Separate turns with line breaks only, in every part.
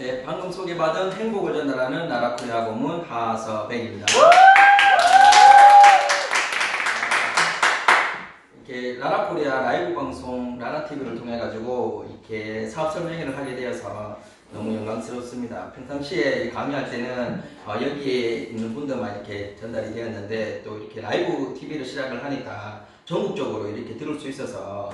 네, 방금 소개받은 행복을 전달하는 나라코리아 고문 하서백입니다. 이렇게 나라코리아 라이브 방송 라라TV를 통해 가지고 이렇게 사업 설명회를 하게 되어서 너무 영광스럽습니다. 평상시에 강의할 때는 여기에 있는 분들만 이렇게 전달이 되었는데 또 이렇게 라이브 TV를 시작을 하니까 전국적으로 이렇게 들을 수 있어서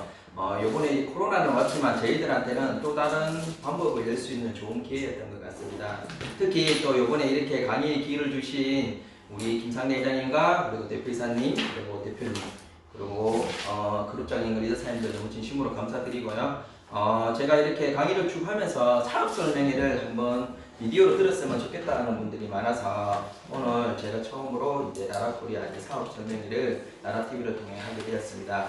요번에 코로나는 왔지만 저희들한테는 또 다른 방법을 열 수 있는 좋은 기회였던 것 같습니다. 특히 또 요번에 이렇게 강의 기회를 주신 우리 김상래 회장님과 그리고 대표이사님 그리고 대표님 그리고 그룹장님 리더사님들 너무 진심으로 감사드리고요. 제가 이렇게 강의를 쭉 하면서 사업 설명회를 한번 비디오로 들었으면 좋겠다는 분들이 많아서 오늘 제가 처음으로 이제 나라코리아 사업 설명회를 나라TV를 통해 하게 되었습니다.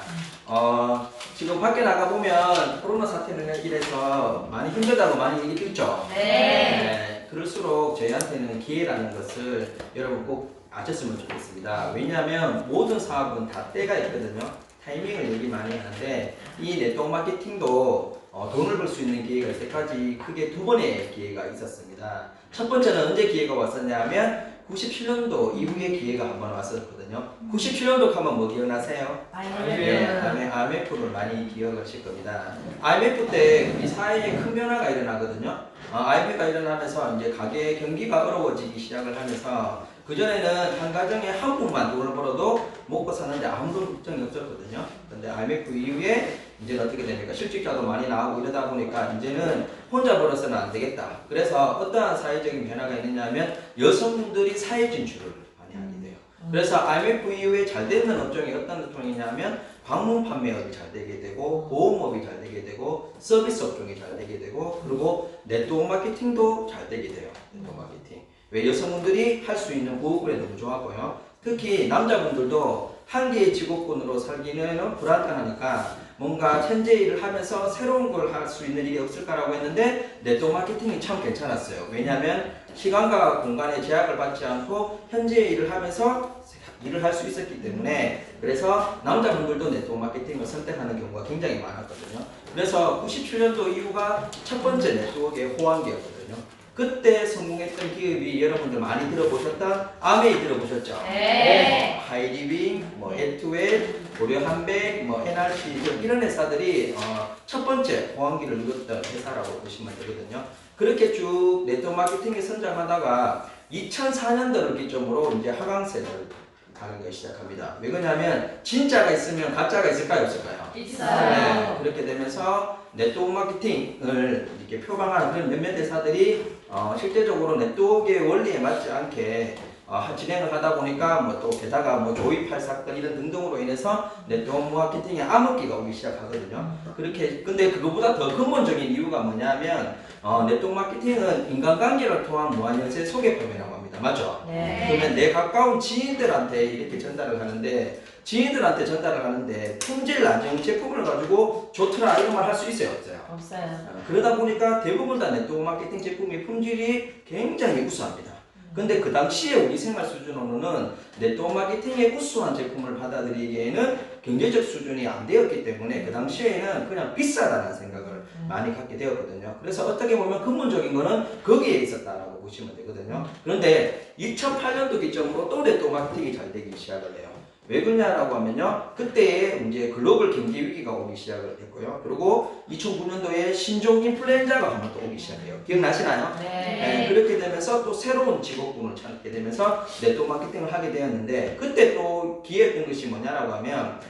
지금 밖에 나가보면 코로나 사태를 이래서 많이 힘들다고 많이 얘기 듣죠? 네. 그럴수록 저희한테는 기회라는 것을 여러분 꼭 아셨으면 좋겠습니다. 왜냐하면 모든 사업은 다 때가 있거든요. 타이밍을 얘기 많이 하는데 이 네트워크 마케팅도 돈을 벌 수 있는 기회가 이때까지 크게 두 번의 기회가 있었습니다. 첫 번째는 언제 기회가 왔었냐 하면 97년도 이후에 기회가 한 번 왔었거든요. 97년도 하면 뭐 기억나세요? IMF를 많이 기억하실 겁니다. IMF 때 우리 사회에 큰 변화가 일어나거든요. IMF가 일어나면서 이제 가계 경기가 어려워지기 시작을 하면서 그전에는 한 가정에 한 분만 돈을 벌어도 먹고 사는데 아무런 걱정이 없었거든요. 근데 IMF 이후에 이제는 어떻게 됩니까? 실직자도 많이 나오고 이러다 보니까 이제는 혼자 벌어서는 안 되겠다. 그래서 어떠한 사회적인 변화가 있느냐면 여성분들이 사회 진출을 많이 하게 돼요. 그래서 IMF 이후에 잘 되는 업종이 어떤 업종이냐면 방문 판매업이 잘 되게 되고 보험업이 잘 되게 되고 서비스 업종이 잘 되게 되고 그리고 네트워크 마케팅도 잘 되게 돼요. 네트워크 마케팅. 왜 여성분들이 할 수 있는 보호구에 너무 좋았고요. 특히 남자분들도 한 개의 직업군으로 살기는 불안하니까 뭔가 현재 일을 하면서 새로운 걸 할 수 있는 일이 없을까라고 했는데 네트워크 마케팅이 참 괜찮았어요. 왜냐하면 시간과 공간의 제약을 받지 않고 현재 일을 하면서 일을 할 수 있었기 때문에 그래서 남자분들도 네트워크 마케팅을 선택하는 경우가 굉장히 많았거든요. 그래서 97년도 이후가 첫 번째 네트워크의 호황기였거든요. 그때 성공했던 기업이 여러분들 많이 들어보셨던 아메이 들어보셨죠? 네. 하이리빙, 뭐 에투웰, 고려한백, 뭐 NRC 이런 회사들이 첫 번째 호황기를 누렸던 회사라고 보시면 되거든요. 그렇게 쭉 네트워크 마케팅에 성장하다가 2004년도를 기점으로 이제 하강세를 가는 걸 시작합니다. 왜 그러냐면 진짜가 있으면 가짜가 있을까요? 없을까요?
있어요.
네, 그렇게 되면서 네트워크 마케팅을 이렇게 표방하는 그런 몇몇 회사들이 실제적으로 네트워크의 원리에 맞지 않게 진행을 하다 보니까 뭐 또 게다가 뭐 조이팔 사건 이런 등등으로 인해서 네트워크 마케팅에 암흑기가 오기 시작하거든요. 그렇게 근데 그거보다 더 근본적인 이유가 뭐냐면 네트워크 마케팅은 인간관계를 통한 무한연세 소개 판매라고 합니다. 맞죠?
네.
그러면 내 가까운 지인들한테 이렇게 전달을 하는데 지인들한테 전달을 하는데 품질 낮은 제품을 가지고 좋더라 이런 말 할 수 있어요? 없어요?
없어요.
그러다 보니까 대부분 다 네트워크 마케팅 제품의 품질이 굉장히 우수합니다. 근데 그 당시에 우리 생활 수준으로는 네트워크 마케팅의 우수한 제품을 받아들이기에는 경제적 수준이 안 되었기 때문에 그 당시에는 그냥 비싸다는 생각을 많이 갖게 되었거든요. 그래서 어떻게 보면 근본적인 거는 거기에 있었다라고 보시면 되거든요. 그런데 2008년도 기점으로 또 네트워크 마케팅이 잘 되기 시작을 해요. 왜 그러냐라고 하면요. 그때에 이제 글로벌 경제 위기가 오기 시작을 했고요. 그리고 2009년도에 신종 인플루엔자가 한번 또 오기 시작해요. 기억나시나요?
네.
그렇게 되면서 또 새로운 직업군을 찾게 되면서 네트워크 마케팅을 하게 되었는데 그때 또 기회였던 것이 뭐냐라고 하면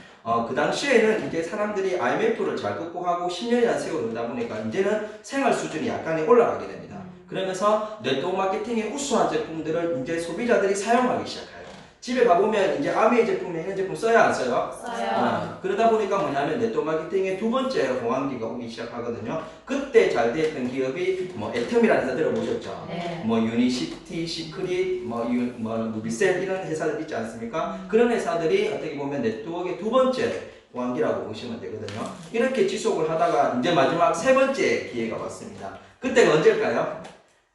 그 당시에는 이제 사람들이 IMF를 잘 극복하고 10년이나 세월이다 보니까 이제는 생활 수준이 약간의 올라가게 됩니다. 그러면서 네트워크 마케팅의 우수한 제품들을 이제 소비자들이 사용하기 시작해요. 집에 가보면 이제 아메이 제품에 이런 제품 써야 안 써요?
써요.
그러다 보니까 뭐냐면 네트워크 마케팅의 두 번째 호황기가 오기 시작하거든요. 그때 잘 됐던 기업이 뭐 애텀이라는 회사 들어보셨죠?
네.
뭐 유니시티, 시크릿, 뭐 누비셀 이런 회사들 있지 않습니까? 그런 회사들이 어떻게 보면 네트워크의 두 번째 호황기라고 보시면 되거든요. 이렇게 지속을 하다가 이제 마지막 세 번째 기회가 왔습니다. 그때가 언제일까요?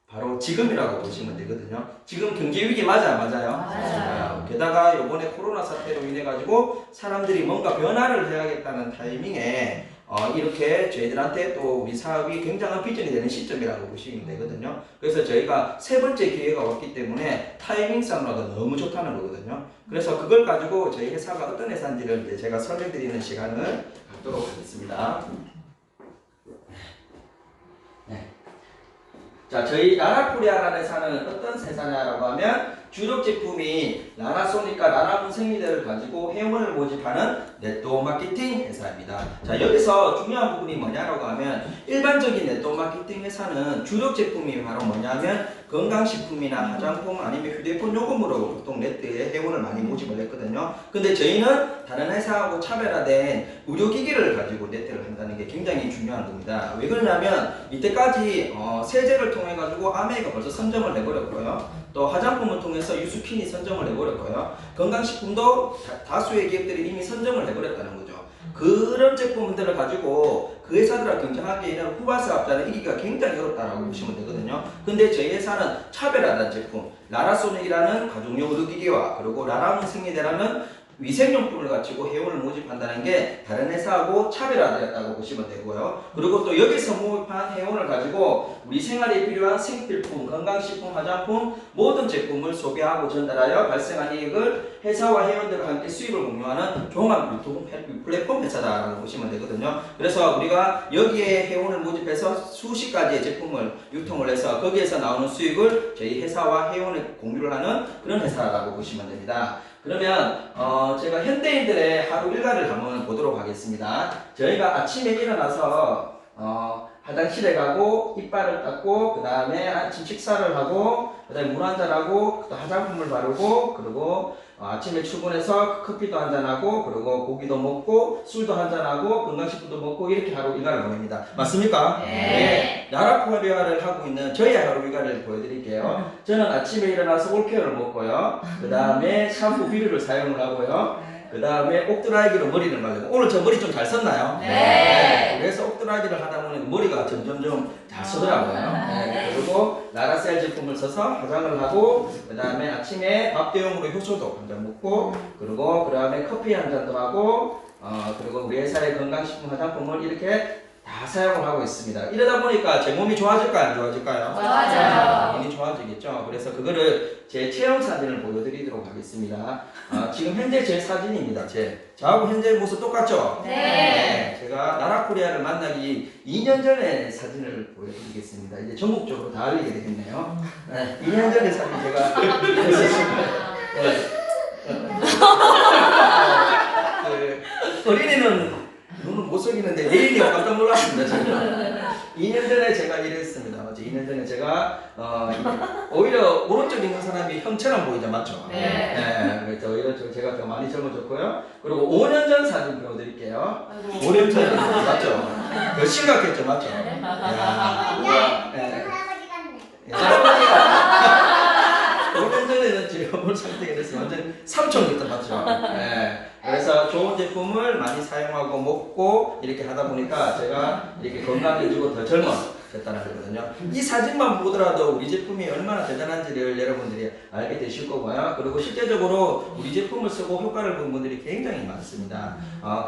바로 지금이라고 보시면 되거든요. 지금 경제 위기 맞아요?
맞아요.
게다가 이번에 코로나 사태로 인해 가지고 사람들이 뭔가 변화를 해야겠다는 타이밍에 이렇게 저희들한테 또 우리 사업이 굉장한 비전이 되는 시점이라고 보시면 되거든요. 그래서 저희가 세 번째 기회가 왔기 때문에 타이밍상으로도 너무 좋다는 거거든요. 그래서 그걸 가지고 저희 회사가 어떤 회사인지를 이제 제가 설명드리는 시간을 갖도록 하겠습니다. 네. 자, 저희 라라코리아라는 회사는 어떤 회사냐라고 하면 주력 제품이 라나소니까 라나문생리대를 가지고 회원을 모집하는 네트워크 마케팅 회사입니다. 자, 여기서 중요한 부분이 뭐냐라고 하면 일반적인 네트워크 마케팅 회사는 주력 제품이 바로 뭐냐면 건강식품이나 화장품 아니면 휴대폰 요금으로 보통 네트에 회원을 많이 모집을 했거든요. 근데 저희는 다른 회사하고 차별화된 의료기기를 가지고 네트를 한다는 게 굉장히 중요한 겁니다. 왜 그러냐면 이때까지 세제를 통해 가지고 아메이가 벌써 선점을 해버렸고요. 또 화장품을 통해서 유스킨이 선점을 해버렸고요. 건강식품도 다수의 기업들이 이미 선점을 해버렸다는 거죠. 그런 제품들을 가지고 그 회사들과 경쟁하기에는 후발 사업자는 이기기가 굉장히 어렵다고 보시면 되거든요. 근데 저희 회사는 차별화된 제품, 라라소닉이라는 가정용 의료기기와 그리고 라라문생리대라는 위생용품을 가지고 회원을 모집한다는 게 다른 회사하고 차별화되었다고 보시면 되고요. 그리고 또 여기서 모집한 회원을 가지고 우리 생활에 필요한 생필품, 건강식품, 화장품 모든 제품을 소비하고 전달하여 발생한 이익을 회사와 회원들과 함께 수익을 공유하는 종합 유통 플랫폼 회사다라고 보시면 되거든요. 그래서 우리가 여기에 회원을 모집해서 수십 가지의 제품을 유통을 해서 거기에서 나오는 수익을 저희 회사와 회원을 공유를 하는 그런 회사라고 보시면 됩니다. 그러면 제가 현대인들의 하루 일과를 한번 보도록 하겠습니다. 저희가 아침에 일어나서 화장실에 가고 이빨을 닦고 그 다음에 아침 식사를 하고 그 다음에 물 한잔하고 또 화장품을 바르고 그리고 아침에 출근해서 커피도 한잔하고 그리고 고기도 먹고 술도 한잔하고 건강식품도 먹고 이렇게 하루 일과를 보냅니다. 맞습니까? 네. 라라코리아를 하고 있는 저희 하루 일과를 보여드릴게요. 저는 아침에 일어나서 올케어를 먹고요. 그 다음에 샴푸 비누를 사용을 하고요. 그 다음에 옥드라이기로 머리를 말리고 오늘 저 머리 좀 잘 썼나요?
네.
그래서 옥드라이기를 하다 보니 머리가 점점점 잘 쓰더라고요. 네. 그리고 라라셀 제품을 써서 화장을 하고 그 다음에 아침에 밥 대용으로 효소도 한 잔 먹고 그리고 그 다음에 커피 한 잔도 하고 그리고 우리 회사의 건강식품 화장품을 이렇게 다 사용을 하고 있습니다. 이러다 보니까 제 몸이 좋아질까요? 안 좋아질까요?
좋아져요.
몸이 좋아지겠죠. 그래서 그거를 제 체험 사진을 보여드리도록 하겠습니다. 지금 현재 제 사진입니다. 저하고 현재 모습 똑같죠?
네.
제가 나라코리아를 만나기 2년 전에 사진을 보여드리겠습니다. 이제 전국적으로 다 알리게 되겠네요. 네, 2년 전에 사진 제가 어린이는 눈을 못 속이는데 예인이 깜짝 놀랐습니다. 제가 2년 전에 제가 이랬습니다. 2년 전에 제가 오히려 오른쪽 있는 사람이 형처럼 보이죠, 맞죠?
네.
그래서 오히려 제가 더 많이 젊어졌고요. 그리고 5년 전 사진 보여드릴게요. 5년 전 맞죠? 더 심각했죠, 맞죠? 할아버지가 5년 전에는 제가 뭘 선택이 됐어요. 완전 삼촌부터 봤죠. 그래서 좋은 제품을 많이 사용하고 먹고 이렇게 하다 보니까 제가 이렇게 건강해지고 더 젊어졌다는 거거든요. 이 사진만 보더라도 우리 제품이 얼마나 대단한지를 여러분들이 알게 되실 거고요. 그리고 실제적으로 우리 제품을 쓰고 효과를 본 분들이 굉장히 많습니다.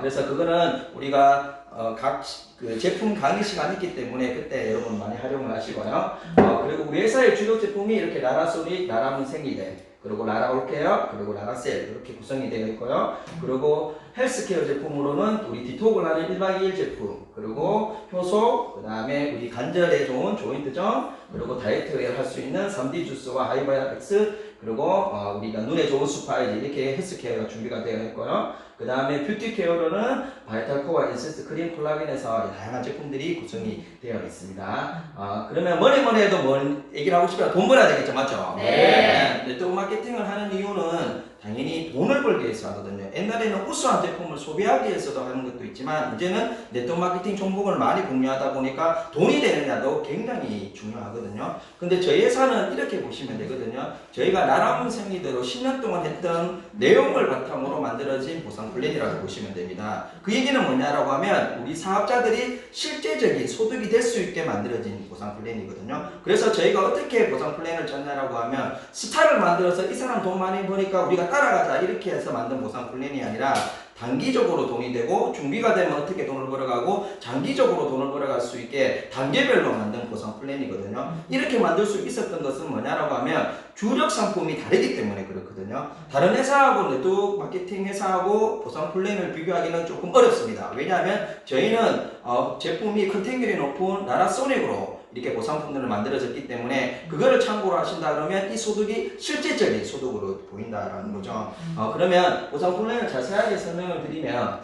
그래서 그거는 우리가 각 그 제품 강의 시간이 있기 때문에 그때 여러분 많이 활용을 하시고요. 그리고 우리 회사의 주력 제품이 이렇게 라라소닉, 라라문생리대 그리고 라라올케어, 그리고 라라셀 이렇게 구성이 되어 있고요. 그리고 헬스케어 제품으로는 우리 디톡을 하는 1박 2일 제품, 그리고 효소, 그 다음에 우리 관절에 좋은 조인트점, 그리고 다이어트를 할 수 있는 3D 주스와 하이바이아백스, 그리고 우리가 눈에 좋은 스파이즈 이렇게 헬스케어가 준비가 되어 있고요. 그 다음에 뷰티케어로는 바이탈코어, 인센스 크림, 콜라겐에서 다양한 제품들이 구성이 되어 있습니다. 그러면 뭐니 해도 뭘 얘기를 하고 싶어요. 돈 벌어야 되겠죠, 맞죠?
네.
네트워크 마케팅을 하는 이유는 당연히 돈을 벌기 위해서 하거든요. 옛날에는 우수한 제품을 소비하기 위해서도 하는 것도 있지만 이제는 네트워크 마케팅 정보를 많이 공유하다 보니까 돈이 되느냐도 굉장히 중요하거든요. 근데 저희 회사는 이렇게 보시면 되거든요. 저희가 나라문생리대로 10년 동안 했던 내용을 바탕으로 만들어진 보상 플랜이라고 보시면 됩니다. 그 얘기는 뭐냐라고 하면 우리 사업자들이 실제적인 소득이 될 수 있게 만들어진 보상 플랜이거든요. 그래서 저희가 어떻게 보상 플랜을 짰냐라고 하면 스타를 만들어서 이 사람 돈 많이 버니까 우리가 따라가자 이렇게 해서 만든 보상 플랜이 아니라 단기적으로 돈이 되고 준비가 되면 어떻게 돈을 벌어가고 장기적으로 돈을 벌어갈 수 있게 단계별로 만든 보상 플랜이거든요. 이렇게 만들 수 있었던 것은 뭐냐라고 하면 주력 상품이 다르기 때문에 그렇거든요. 다른 회사하고 네트워크 마케팅 회사하고 보상 플랜을 비교하기는 조금 어렵습니다. 왜냐하면 저희는 제품이 컨텐츠이 높은 나라소닉으로 이렇게 보상품들을 만들어졌기 때문에 그거를 참고로 하신다 그러면 이 소득이 실제적인 소득으로 보인다라는 거죠. 그러면 보상 플랜을 자세하게 설명을 드리면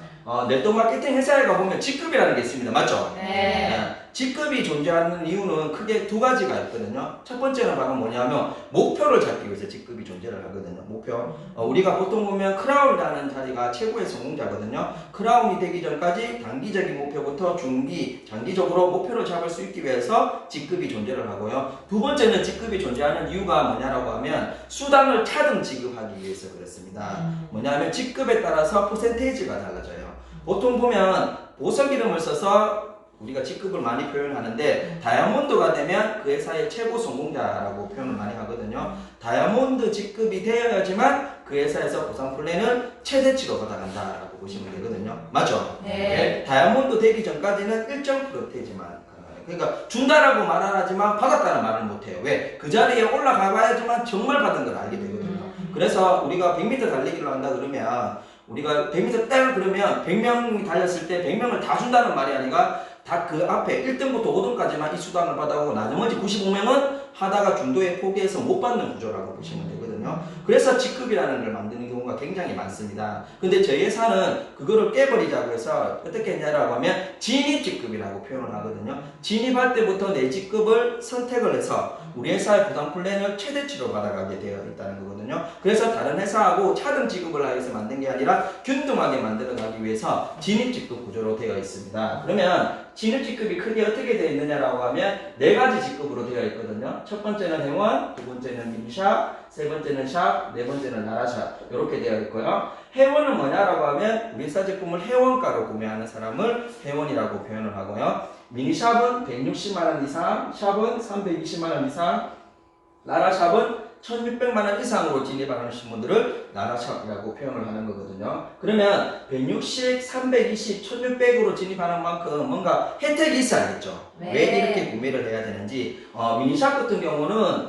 네트워크 마케팅 회사에 가보면 직급이라는 게 있습니다. 맞죠?
네.
직급이 존재하는 이유는 크게 두 가지가 있거든요. 첫 번째는 바로 뭐냐면 목표를 잡기 위해서 직급이 존재를 하거든요. 목표. 우리가 보통 보면 크라운이라는 자리가 최고의 성공자거든요. 크라운이 되기 전까지 단기적인 목표부터 중기, 장기적으로 목표를 잡을 수 있기 위해서 직급이 존재를 하고요. 두 번째는 직급이 존재하는 이유가 뭐냐라고 하면 수당을 차등 지급하기 위해서 그렇습니다. 뭐냐면 직급에 따라서 퍼센테이지가 달라져요. 보통 보면 보석 이름을 써서 우리가 직급을 많이 표현하는데 다이아몬드가 되면 그 회사의 최고 성공자라고 표현을 많이 하거든요. 다이아몬드 직급이 되어야지만 그 회사에서 보상 플랜은 최대치로 받아간다라고 보시면 되거든요. 맞죠?
네.
다이아몬드 되기 전까지는 일정 프로테이지만 가능해요. 그러니까 준다라고 말은 하지만 받았다는 말은 못해요. 왜? 그 자리에 올라가 봐야지만 정말 받은 걸 알게 되거든요. 그래서 우리가 100m 달리기를 한다 그러면 우리가 100m 딱 그러면 100명이 달렸을 때 100명을 다 준다는 말이 아니라 다 그 앞에 1등부터 5등까지만 이 수당을 받아오고 나머지 95명은 하다가 중도에 포기해서 못 받는 구조라고 보시면 되거든요. 그래서 직급이라는 걸 만드는 경우가 굉장히 많습니다. 근데 저희 회사는 그거를 깨버리자고 해서 어떻게 했냐라고 하면 진입 직급이라고 표현을 하거든요. 진입할 때부터 내 직급을 선택을 해서 우리 회사의 보상 플랜을 최대치로 받아가게 되어 있다는 거거든요. 그래서 다른 회사하고 차등 지급을 하기 위해서 만든 게 아니라 균등하게 만들어가기 위해서 진입 직급 구조로 되어 있습니다. 그러면 진입 직급이 크게 어떻게 되어 있느냐라고 하면 네 가지 직급으로 되어 있거든요. 첫 번째는 회원, 두 번째는 미니샵, 세 번째는 샵, 네 번째는 나라샵 이렇게 되어 있고요. 회원은 뭐냐라고 하면 우리 회사 제품을 회원가로 구매하는 사람을 회원이라고 표현을 하고요. 미니샵은 160만원 이상, 샵은 320만원 이상, 나라샵은 1600만원 이상으로 진입하시는 분들을 나라샵이라고 표현을 하는 거거든요. 그러면 160, 320, 1600으로 진입하는 만큼 뭔가 혜택이 있어야겠죠.
네.
왜 이렇게 구매를 해야 되는지. 미니샵 같은 경우는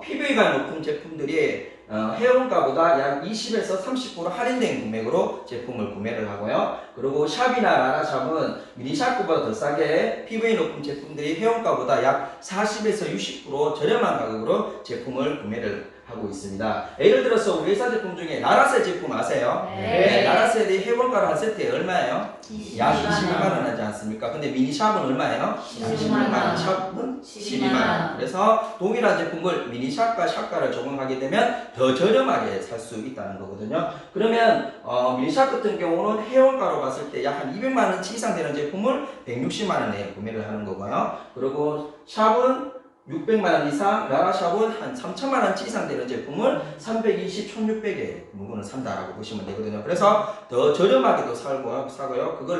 PV가 높은 제품들이 회원가보다 약 20에서 30% 할인된 금액으로 제품을 구매를 하고요. 그리고 샵이나 나라샵은 미니샵보다 더 싸게 PV 높은 제품들이 회원가보다 약 40에서 60% 저렴한 가격으로 제품을 구매를 하고 있습니다. 예를 들어서 우리 회사 제품 중에 나라세 제품 아세요?
네.
나라세의 회원가로 한 세트에 얼마예요? 약
22만
22만원 하지 않습니까? 근데 미니샵은 얼마예요?
16만 원.
샵은
12만
12만원. 그래서 동일한 제품을 미니샵과 샵가를 적용하게 되면 더 저렴하게 살 수 있다는 거거든요. 그러면 미니샵 같은 경우는 회원가로 봤을 때 약 한 200만원치 이상 되는 제품을 160만원에 구매를 하는 거고요. 그리고 샵은 600만원 이상, 나라샵은 한 3천만원치 이상 되는 제품을 320, 1600에 물건을 산다라고 보시면 되거든요. 그래서 더 저렴하게도 사고요.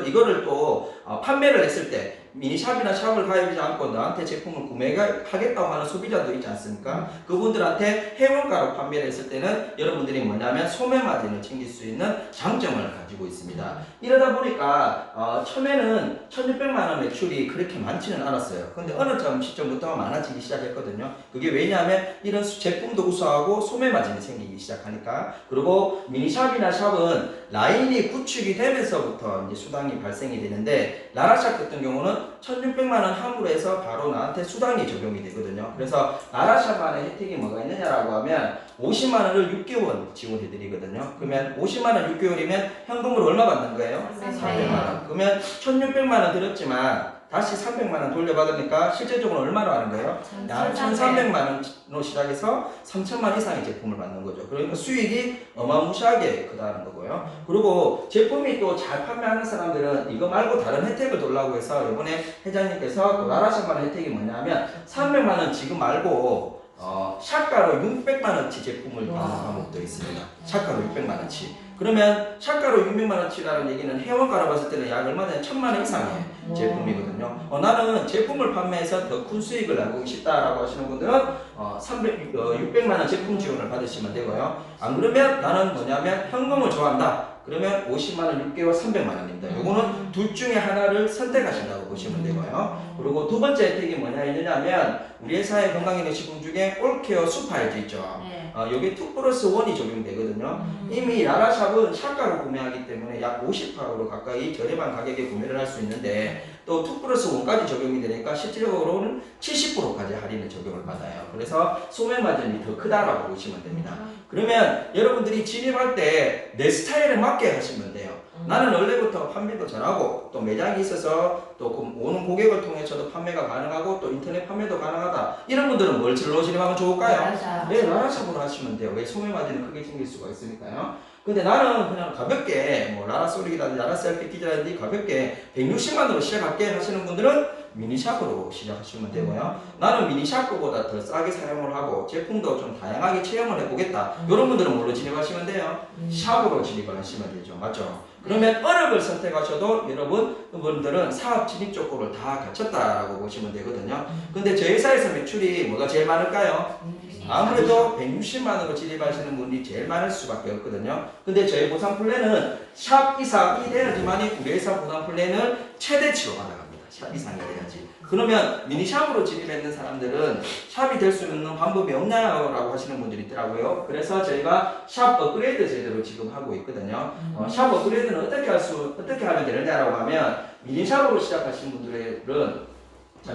이거를 또 판매를 했을 때 미니샵이나 샵을 가입하지 않고 나한테 제품을 구매하겠다고 하는 소비자도 있지 않습니까? 그분들한테 회원가로 판매를 했을 때는 여러분들이 뭐냐면 소매 마진을 챙길 수 있는 장점을 가지고 있습니다. 이러다 보니까 처음에는 1600만원 매출이 그렇게 많지는 않았어요. 근데 어느 시점부터 많아지기 시작했거든요. 그게 왜냐하면 이런 제품도 우수하고 소매 마진이 생기기 시작하니까. 그리고 미니샵이나 샵은 라인이 구축이 되면서부터 이제 수당이 발생이 되는데 나라샵 같은 경우는 1600만원 함으로 해서 바로 나한테 수당이 적용이 되거든요. 그래서 나라샵만의 혜택이 뭐가 있느냐라고 하면 50만원을 6개월 지원해 드리거든요. 그러면 50만원 6개월이면 현금으로 얼마 받는 거예요? 300만원. 그러면 1600만원 들었지만 다시 300만원 돌려받으니까 실제적으로 얼마로 하는 거예요? 약 1300만원으로 시작해서 3000만 이상의 제품을 받는 거죠. 그러니까 수익이 어마무시하게 크다는 거고요. 그리고 제품이 또 잘 판매하는 사람들은 이거 말고 다른 혜택을 돌라고 해서 이번에 회장님께서 또 나라샵만의 혜택이 뭐냐면 300만원 지금 말고 샷가로 600만원치 제품을 파는 방법도 있습니다. 샷가로 600만원치. 그러면 샷가로 600만원치라는 얘기는 회원가로 봤을 때는 약 얼마 전에 1000만원 이상의 제품이거든요. 나는 제품을 판매해서 더 큰 수익을 나누고 싶다라고 하시는 분들은 600만원 제품 지원을 받으시면 되고요. 안 그러면 나는 뭐냐면 현금을 좋아한다. 그러면 50만 원 6개월 300만 원입니다. 요거는 둘 중에 하나를 선택하신다고 보시면 되고요. 그리고 두 번째 혜택이 뭐냐 했느냐면 우리 회사의 건강기능식품 중에 올케어 수파이즈 있죠.
네.
여기 2+1이 적용되거든요. 이미 라라샵은 샵가로 구매하기 때문에 약 50%로 가까이 저렴한 가격에 구매를 할 수 있는데 또 2+1까지 적용이 되니까 실질적으로는 70%까지 할인을 적용을 받아요. 그래서 소매 마진이 더 크다라고 보시면 됩니다. 그러면 여러분들이 진입할 때 내 스타일에 맞게 하시면 돼요. 나는 원래부터 판매도 잘하고 또 매장이 있어서 또 오는 고객을 통해서도 판매가 가능하고 또 인터넷 판매도 가능하다. 이런 분들은 뭘 진로 진입하면 좋을까요? 네, 라라샵으로 하시면 돼요. 왜 소매 마진을 크게 챙길 수가 있으니까요. 근데 나는 그냥 가볍게 뭐 라라솔릭이라든지 라라셀피티라든지 가볍게 160만으로 시작할게 하시는 분들은 미니샵으로 시작하시면 되고요. 나는 미니샵보다 더 싸게 사용을 하고 제품도 좀 다양하게 체험을 해보겠다. 이런 분들은 뭘로 진입하시면 돼요? 샵으로 진입을 하시면 되죠. 맞죠? 그러면 어느 걸 선택하셔도 여러분들은 사업 진입 조건을 다 갖췄다라고 보시면 되거든요. 근데 저희 회사에서 매출이 뭐가 제일 많을까요? 아무래도 160만원으로 진입하시는 분이 제일 많을 수밖에 없거든요. 근데 저희 보상 플랜은 샵 이상이 돼야지만이 우리 회사 보상 플랜은 최대치로 받아갑니다. 샵 이상이 돼야지. 그러면 미니샵으로 진입했는 사람들은 샵이 될 수 있는 방법이 없나요? 라고 하시는 분들이 있더라고요. 그래서 저희가 샵 업그레이드 제도를 지금 하고 있거든요. 샵 업그레이드는 어떻게 하면 되느냐라고 하면 미니샵으로 시작하신 분들은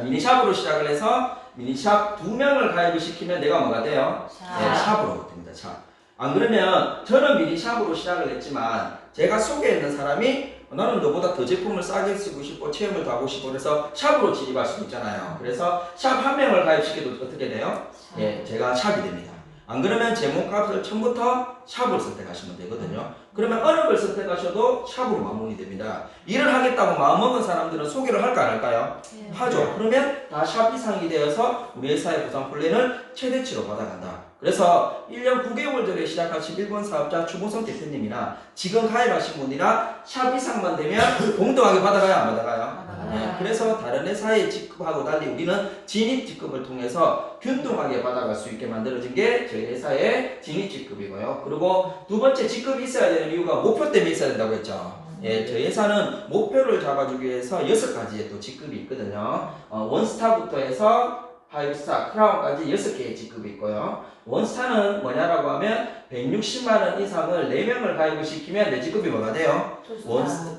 미니샵으로 시작을 해서 미니샵 2명을 가입을 시키면 내가 뭐가 돼요? 네, 샵으로 됩니다. 샵. 안 그러면 저는 미니샵으로 시작을 했지만 제가 소개했는 사람이 나는 너보다 더 제품을 싸게 쓰고 싶고 체험을 더 하고 싶고 그래서 샵으로 진입할 수도 있잖아요. 그래서 샵 한 명을 가입시켜도 어떻게 돼요? 예, 제가 샵이 됩니다. 안 그러면 제 몸값을 처음부터 샵을 선택하시면 되거든요. 그러면 어느 걸 선택하셔도 샵으로 마무리됩니다. 일을 하겠다고 마음먹은 사람들은 소개를 할까 안 할까요?
네.
하죠. 그러면 다 샵 이상이 되어서 우리 회사의 보상 플랜을 최대치로 받아간다. 그래서 1년 9개월 전에 시작하신 일본 사업자 추보성 대표님이나 지금 가입하신 분이나 샵 이상만 되면 공동하게 받아가요 안 받아가요? 네, 그래서 다른 회사의 직급하고 달리 우리는 진입 직급을 통해서 균등하게 받아갈 수 있게 만들어진 게 저희 회사의 진입 직급이고요. 그리고 두 번째 직급이 있어야 되는 이유가 목표 때문에 있어야 된다고 했죠. 예, 저희 회사는 목표를 잡아주기 위해서 6가지의 또 직급이 있거든요. 원스타부터 해서 5스타, 크라운까지 6개의 직급이 있고요. 원스타는 뭐냐라고 하면 160만원 이상을 4명을 가입을 시키면 내 직급이 뭐가 돼요?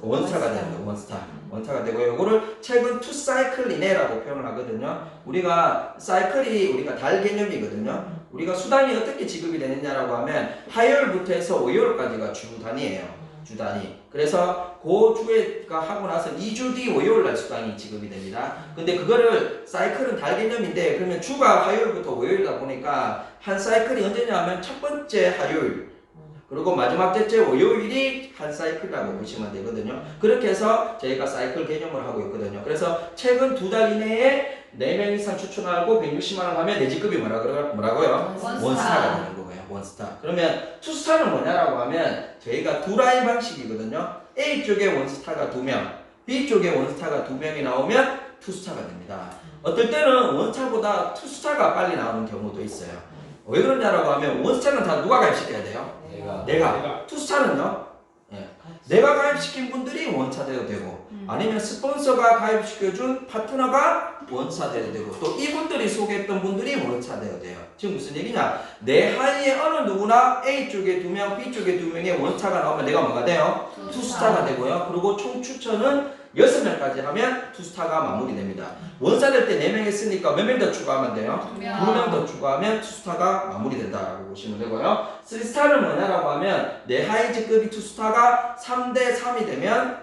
원스타가 됩니다. 원스타가 되고요. 이거를 최근 2사이클 이내라고 표현을 하거든요. 우리가 사이클이 우리가 달 개념이거든요. 우리가 수당이 어떻게 지급이 되느냐라고 하면 화요일부터 해서 월요일까지가 주 단위예요. 주 단위. 그래서 그 주에가 하고 나서 2주 뒤 월요일 날 수당이 지급이 됩니다. 근데 그거를 사이클은 달 개념인데 그러면 주가 화요일부터 월요일이다 보니까 한 사이클이 언제냐 하면 첫 번째 화요일 그리고 마지막 째째 월요일이 한 사이클이라고 보시면 되거든요. 그렇게 해서 저희가 사이클 개념을 하고 있거든요. 그래서 최근 2달 이내에 4명 이상 추천하고 160만원 하면 내 직급이 뭐라고요? 원스타가 되는 거예요. 원스타. 그러면 투스타는 뭐냐라고 하면 저희가 두 라인 방식이거든요. A 쪽에 원스타가 2명, B 쪽에 원스타가 2명이 나오면 투스타가 됩니다. 어떨 때는 원스타보다 투스타가 빨리 나오는 경우도 있어요. 왜 그러냐라고 하면 원스타는 다 누가 가입시켜야 돼요? 내가. 투스타는요? 예. 내가 가입시킨 분들이 원스타 돼도 되고 아니면 스폰서가 가입시켜준 파트너가 원스타 돼도 되고 또 이분들이 소개했던 분들이 원스타 돼도 돼요. 지금 무슨 얘기냐? 내 하위에 어느 누구나 A 쪽에 2명, B 쪽에 2명의 원스타가 나오면 내가 뭐가 돼요? 투스타가 되고요. 그리고 총 추천은 6명까지 하면 투스타가 마무리됩니다. 원스타 될 때 4명 했으니까 몇 명 더 추가하면 돼요? 2명 더 추가하면 투스타가 마무리된다라고 보시면 되고요. 3스타는 뭐냐라고 하면 내 하위 직급이 투스타가 3대 3이 되면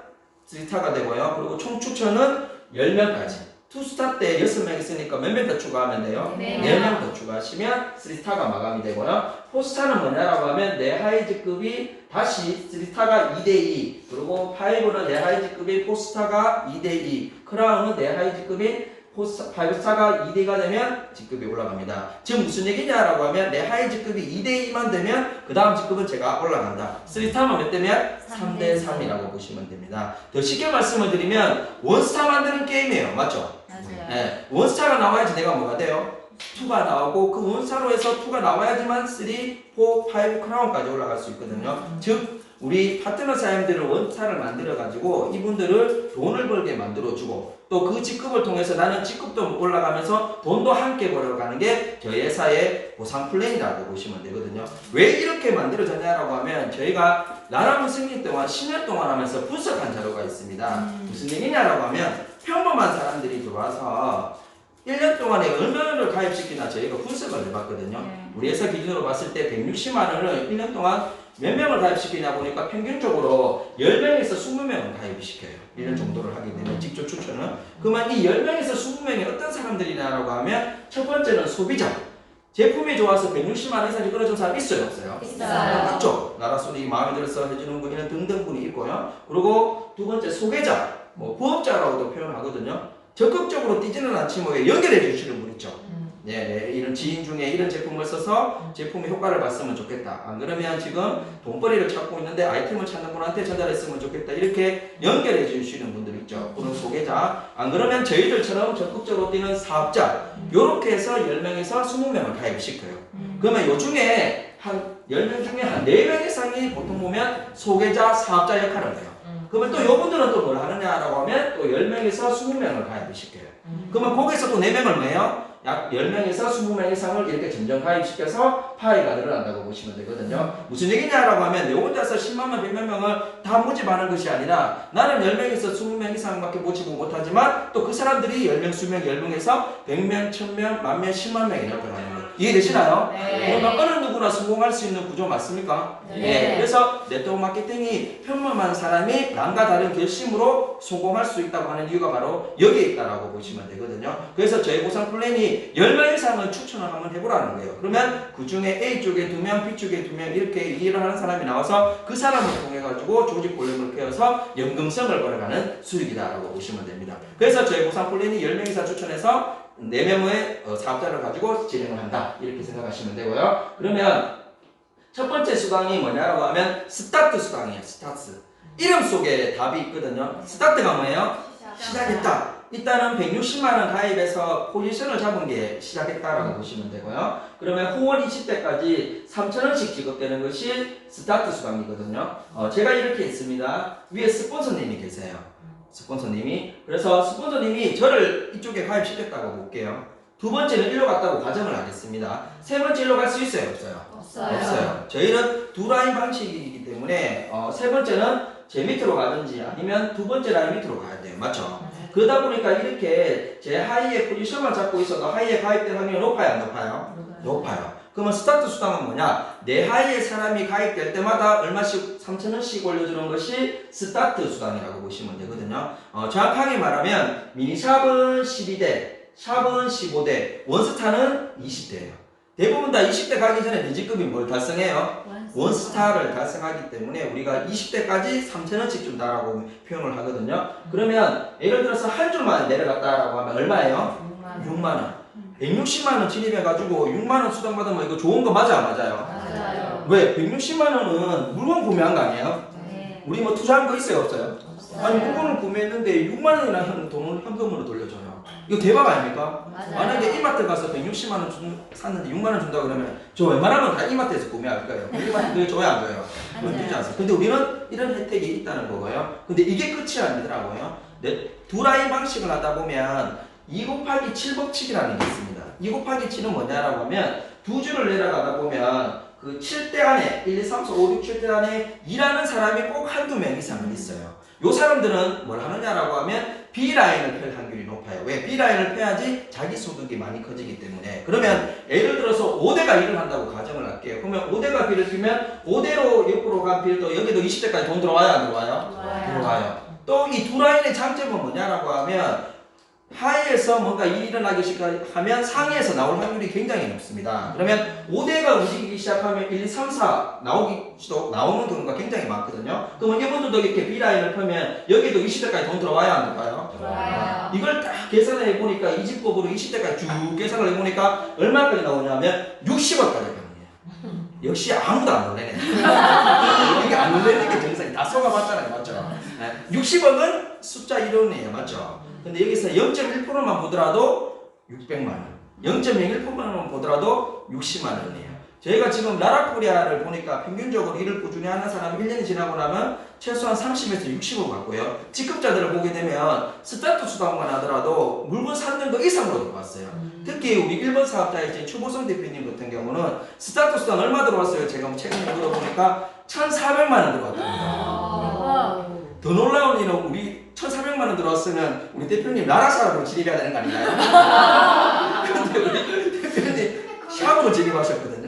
3스타가 되고요. 그리고 총 추천은 10명까지. 투스타 때 6명 했으니까 몇 명 더 추가하면 돼요? 4명 더 추가하시면 3스타가 마감이 되고요. 4스타는 뭐냐라고 하면 내 하위 직급이 다시 3스타가 2대2 그리고 5는 내 하위 직급이 4스타가 2대2 크라운은 내 하위 직급이 5스타가 2대2가 되면 직급이 올라갑니다. 지금 무슨 얘기냐라고 하면 내 하위 직급이 2대2만 되면 그 다음 직급은 제가 올라간다. 3스타만 몇 대면? 3대3이라고 보시면 됩니다. 더 쉽게 말씀을 드리면 원스타 만드는 게임이에요. 맞죠?
맞아요.
네, 원스타가 나와야지 내가 뭐가 돼요? 2가 나오고 그 원스타로 해서 2가 나와야지만 3, 4, 5 크라운까지 올라갈 수 있거든요. 즉 우리 파트너 사장님들을 원사를 만들어 가지고 이분들을 돈을 벌게 만들어 주고 또 그 직급을 통해서 나는 직급도 올라가면서 돈도 함께 벌어가는 게 저희 회사의 보상 플랜이라고 보시면 되거든요. 왜 이렇게 만들어졌냐라고 하면 저희가 나라문 승리 동안 10년 동안 하면서 분석한 자료가 있습니다. 무슨 얘기냐라고 하면 평범한 사람들이 들어와서 1년 동안에 얼마를 가입시키나 저희가 분석을 해봤거든요. 우리 회사 기준으로 봤을 때 160만 원을 1년 동안 몇 명을 가입시키냐 보니까 평균적으로 10명에서 20명을 가입을 시켜요. 1년 정도를 하게 되면 직접 추천은. 그러면 이 10명에서 20명이 어떤 사람들이냐라고 하면 첫 번째는 소비자. 제품이 좋아서 160만 원 이상이 끌어준 사람 있어요? 없어요?
있어요.
맞죠? 나라 소리 마음에 들어서 해주는 분 이런 등등 분이 있고요. 그리고 두 번째 소개자, 뭐 부업자라고도 표현하거든요. 적극적으로 뛰지는 않지만 연결해 주시는 분 있죠. 네, 이런 지인 중에 이런 제품을 써서 제품의 효과를 봤으면 좋겠다. 안 그러면 지금 돈벌이를 찾고 있는데 아이템을 찾는 분한테 전달했으면 좋겠다. 이렇게 연결해 주시는 분들 있죠. 그런 소개자. 안 그러면 저희들처럼 적극적으로 뛰는 사업자. 요렇게 해서 10명에서 20명을 가입시켜요. 그러면 요 중에 한 10명 중에 한 4명 이상이 보통 보면 소개자, 사업자 역할을 해요. 그러면 또 요분들은 또 뭘 하느냐라고 하면 또 10명에서 20명을 가입을 시켜요. 그러면 거기서 또 4명을 뭐예요? 약 10명에서 20명 이상을 이렇게 점점 가입시켜서 파이가 늘어난다고 보시면 되거든요. 무슨 얘기냐라고 하면 내 혼자서 10만명, 100만 명을 다 모집하는 것이 아니라 나는 10명에서 20명 이상밖에 모집을 못하지만 또 그 사람들이 10명, 20명, 10명에서 100명, 1000명, 10,000명, 10만 명이 나타나는 거예요. 이해되시나요?
네.
그러면 어느 누구나 성공할 수 있는 구조 맞습니까?
네.
그래서 네트워크 마케팅이 평범한 사람이 남과 다른 결심으로 성공할 수 있다고 하는 이유가 바로 여기에 있다라고 보시면 되거든요. 그래서 저희 보상 플랜이 10명 이상을 추천을 한번 해보라는 거예요. 그러면 그 중에 A 쪽에 2명, B 쪽에 2명 이렇게 일을 하는 사람이 나와서 그 사람을 통해 가지고 조직 볼륨을 키워서 연금성을 벌어가는 수익이다라고 보시면 됩니다. 그래서 저희 보상 플랜이 10명 이상 추천해서 4명의 사업자를 가지고 진행을 한다. 이렇게 생각하시면 되고요. 그러면 첫 번째 수강이 뭐냐라고 하면 스타트 수강이에요. 스타트. 이름 속에 답이 있거든요. 스타트가 뭐예요? 시작했다. 일단은 160만원 가입해서 포지션을 잡은 게 시작했다라고 보시면 되고요. 그러면 후원 20대까지 3,000원씩 지급되는 것이 스타트 수강이거든요. 제가 이렇게 했습니다. 위에 스폰서님이 계세요. 스폰서님이. 그래서 스폰서님이 저를 이쪽에 가입시켰다고 볼게요. 두 번째는 일로 갔다고 가정을 하겠습니다. 세 번째 일로 갈 수 있어요? 없어요? 없어요. 저희는 두 라인 방식이기 때문에 세 번째는 제 밑으로 가든지 아니면 두 번째 라인 밑으로 가야 돼요. 맞죠? 그러다 보니까 이렇게 제 하이에 포지션만 잡고 있어도 하이에 가입될 확률이 높아요? 안 높아요? 높아요. 그러면 스타트 수당은 뭐냐? 내 하이에 사람이 가입될 때마다 얼마씩 3,000원씩 올려주는 것이 스타트 수당이라고 보시면 되거든요. 정확하게 말하면 미니샵은 12대, 샵은 15대, 원스타는 20대예요. 대부분 다 20대 가기 전에 내 직급이 뭘 달성해요? 원스타를 달성하기 때문에 우리가 20대까지 3,000원씩 준다라고 표현을 하거든요. 그러면 예를 들어서 한 줄만 내려갔다라고 하면 얼마예요? 6만원. 160만원 진입해가지고 6만원 수당받으면 이거 좋은 거 맞아요?
맞아요.
왜? 160만원은 물건 구매한 거 아니에요?
네.
우리 뭐 투자한 거 있어요? 없어요?
없어요.
아니 물건을 구매했는데 6만원이라는 돈을 현금으로 돌려줘요. 이거 대박 아닙니까?
맞아요.
만약에 이마트 가서 160만원 샀는데 6만원 준다 그러면 저 웬만하면 다 이마트에서 구매할 거예요. 이마트 그게 줘야 안 줘요? 그건 주지 않습니다. 근데 우리는 이런 혜택이 있다는 거고요. 근데 이게 끝이 아니더라고요. 두 라인 방식을 하다 보면 2 곱하기 7 법칙이라는 게 있습니다. 2 곱하기 7은 뭐냐라고 하면 두 줄을 내려가다 보면 그 7대 안에 1, 2, 3, 4, 5, 6, 7대 안에 일하는 사람이 꼭 한두 명 이상은 있어요. 요 사람들은 뭘 하느냐라고 하면 B라인을 펼 확률이 높아요. 왜? B라인을 펴야지 자기 소득이 많이 커지기 때문에. 그러면 예를 들어서 5대가 일을 한다고 가정을 할게요. 그러면 5대가 B를 피면 5대로 옆으로 간 B도 여기도 20대까지 돈 들어와요? 안 들어와요? 들어와요. 또 이 두 라인의 장점은 뭐냐라고 하면 하위에서 뭔가 일이 일어나기 시작하면 상위에서 나올 확률이 굉장히 높습니다. 그러면 5대가 움직이기 시작하면 1, 2, 3, 4 나오는 경우가 굉장히 많거든요. 그러면 이분들도 이렇게 B라인을 펴면 여기도 20대까지 돈 들어와야 안 들어와요?
들어와요.
이걸 딱 계산을 해보니까 이 집법으로 20대까지 쭉 계산을 해보니까 얼마까지 나오냐면 60억까지 나옵니다. 역시 아무도 안 놀래네. 이게 안 놀래는 게 정상이 다 속아봤잖아요. 맞죠? 60억은 숫자 이론이에요. 맞죠? 근데 여기서 0.1%만 보더라도 600만 원, 0.01%만 보더라도 60만 원이에요. 저희가 지금 나라코리아를 보니까 평균적으로 일을 꾸준히 하는 사람이 1년이 지나고 나면 최소한 30에서 60억 같고요. 직급자들을 보게 되면 스타트 수당만 하더라도 물건 사는 거 이상으로 들어왔어요. 특히 우리 1번 사업자이신 추보성 대표님 같은 경우는 스타트 수당 얼마 들어왔어요? 제가 최근에 물어보니까 1,400만 원 들어왔답니다. 더 놀라운 일은 우리 1,400만 원 들어왔으면 우리 대표님 나라 사업으로 진입해야 되는 거 아닌가요? 근데 우리 대표님 샵으로 진입하셨거든요.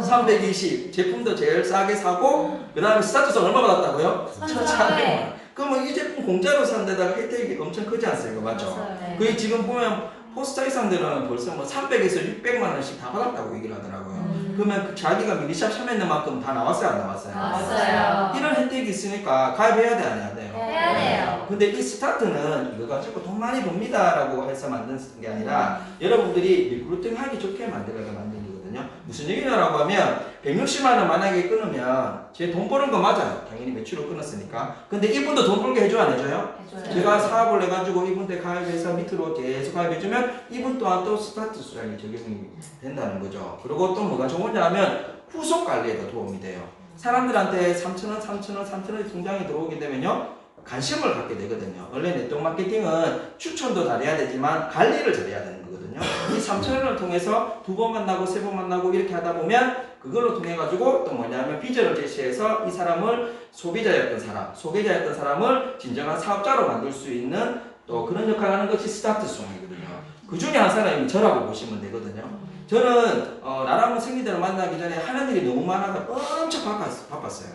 320 제품도 제일 싸게 사고 그 다음에 스타트선 얼마 받았다고요? 1,400만. 그러면 이 제품 공짜로 산 데다가 혜택이 엄청 크지 않습니까? 맞죠? 그게 지금 보면 포스타 이상들은 벌써 뭐 300에서 600만 원씩 다 받았다고 얘기를 하더라고요. 그러면 그 자기가 미니샵 참여했는 만큼 다 나왔어요? 안 나왔어요?
나왔어요.
이런 혜택이 있으니까 가입해야 돼? 안 해야 돼요?
해야 돼요.
근데 이 스타트는 이거 가지고 돈 많이 법니다 라고 해서 만든 게 아니라 여러분들이 리크루팅 하기 좋게 만들어가 만든 거거든요. 무슨 얘기냐라고 하면 160만 원 만약에 끊으면 제 돈 버는 거 맞아요. 당연히 매출을 끊었으니까. 근데 이분도 돈 벌게 해줘야 안 해줘요?
해줘요.
제가 사업을 해가지고 이분들 가입해서 밑으로 계속 가입해주면 이분 또한 또 스타트 수량이 적용이 된다는 거죠. 그리고 또 뭐가 좋으냐 하면 후속 관리에도 도움이 돼요. 사람들한테 3,000원, 3,000원, 3,000원이 통장에 들어오게 되면요. 관심을 갖게 되거든요. 원래 네트워크 마케팅은 추천도 잘해야 되지만 관리를 잘해야 되는 거거든요. 이 3,000원을 통해서 2번 만나고 3번 만나고 이렇게 하다 보면 그걸로 통해 가지고 또 뭐냐면 비전을 제시해서 이 사람을 소비자였던 사람을 진정한 사업자로 만들 수 있는 또 그런 역할을 하는 것이 스타트 수강이거든요. 그 중에 한 사람이 저라고 보시면 되거든요. 저는 나라는 생리대를 만나기 전에 하는 일이 너무 많아서 엄청 바빴어요.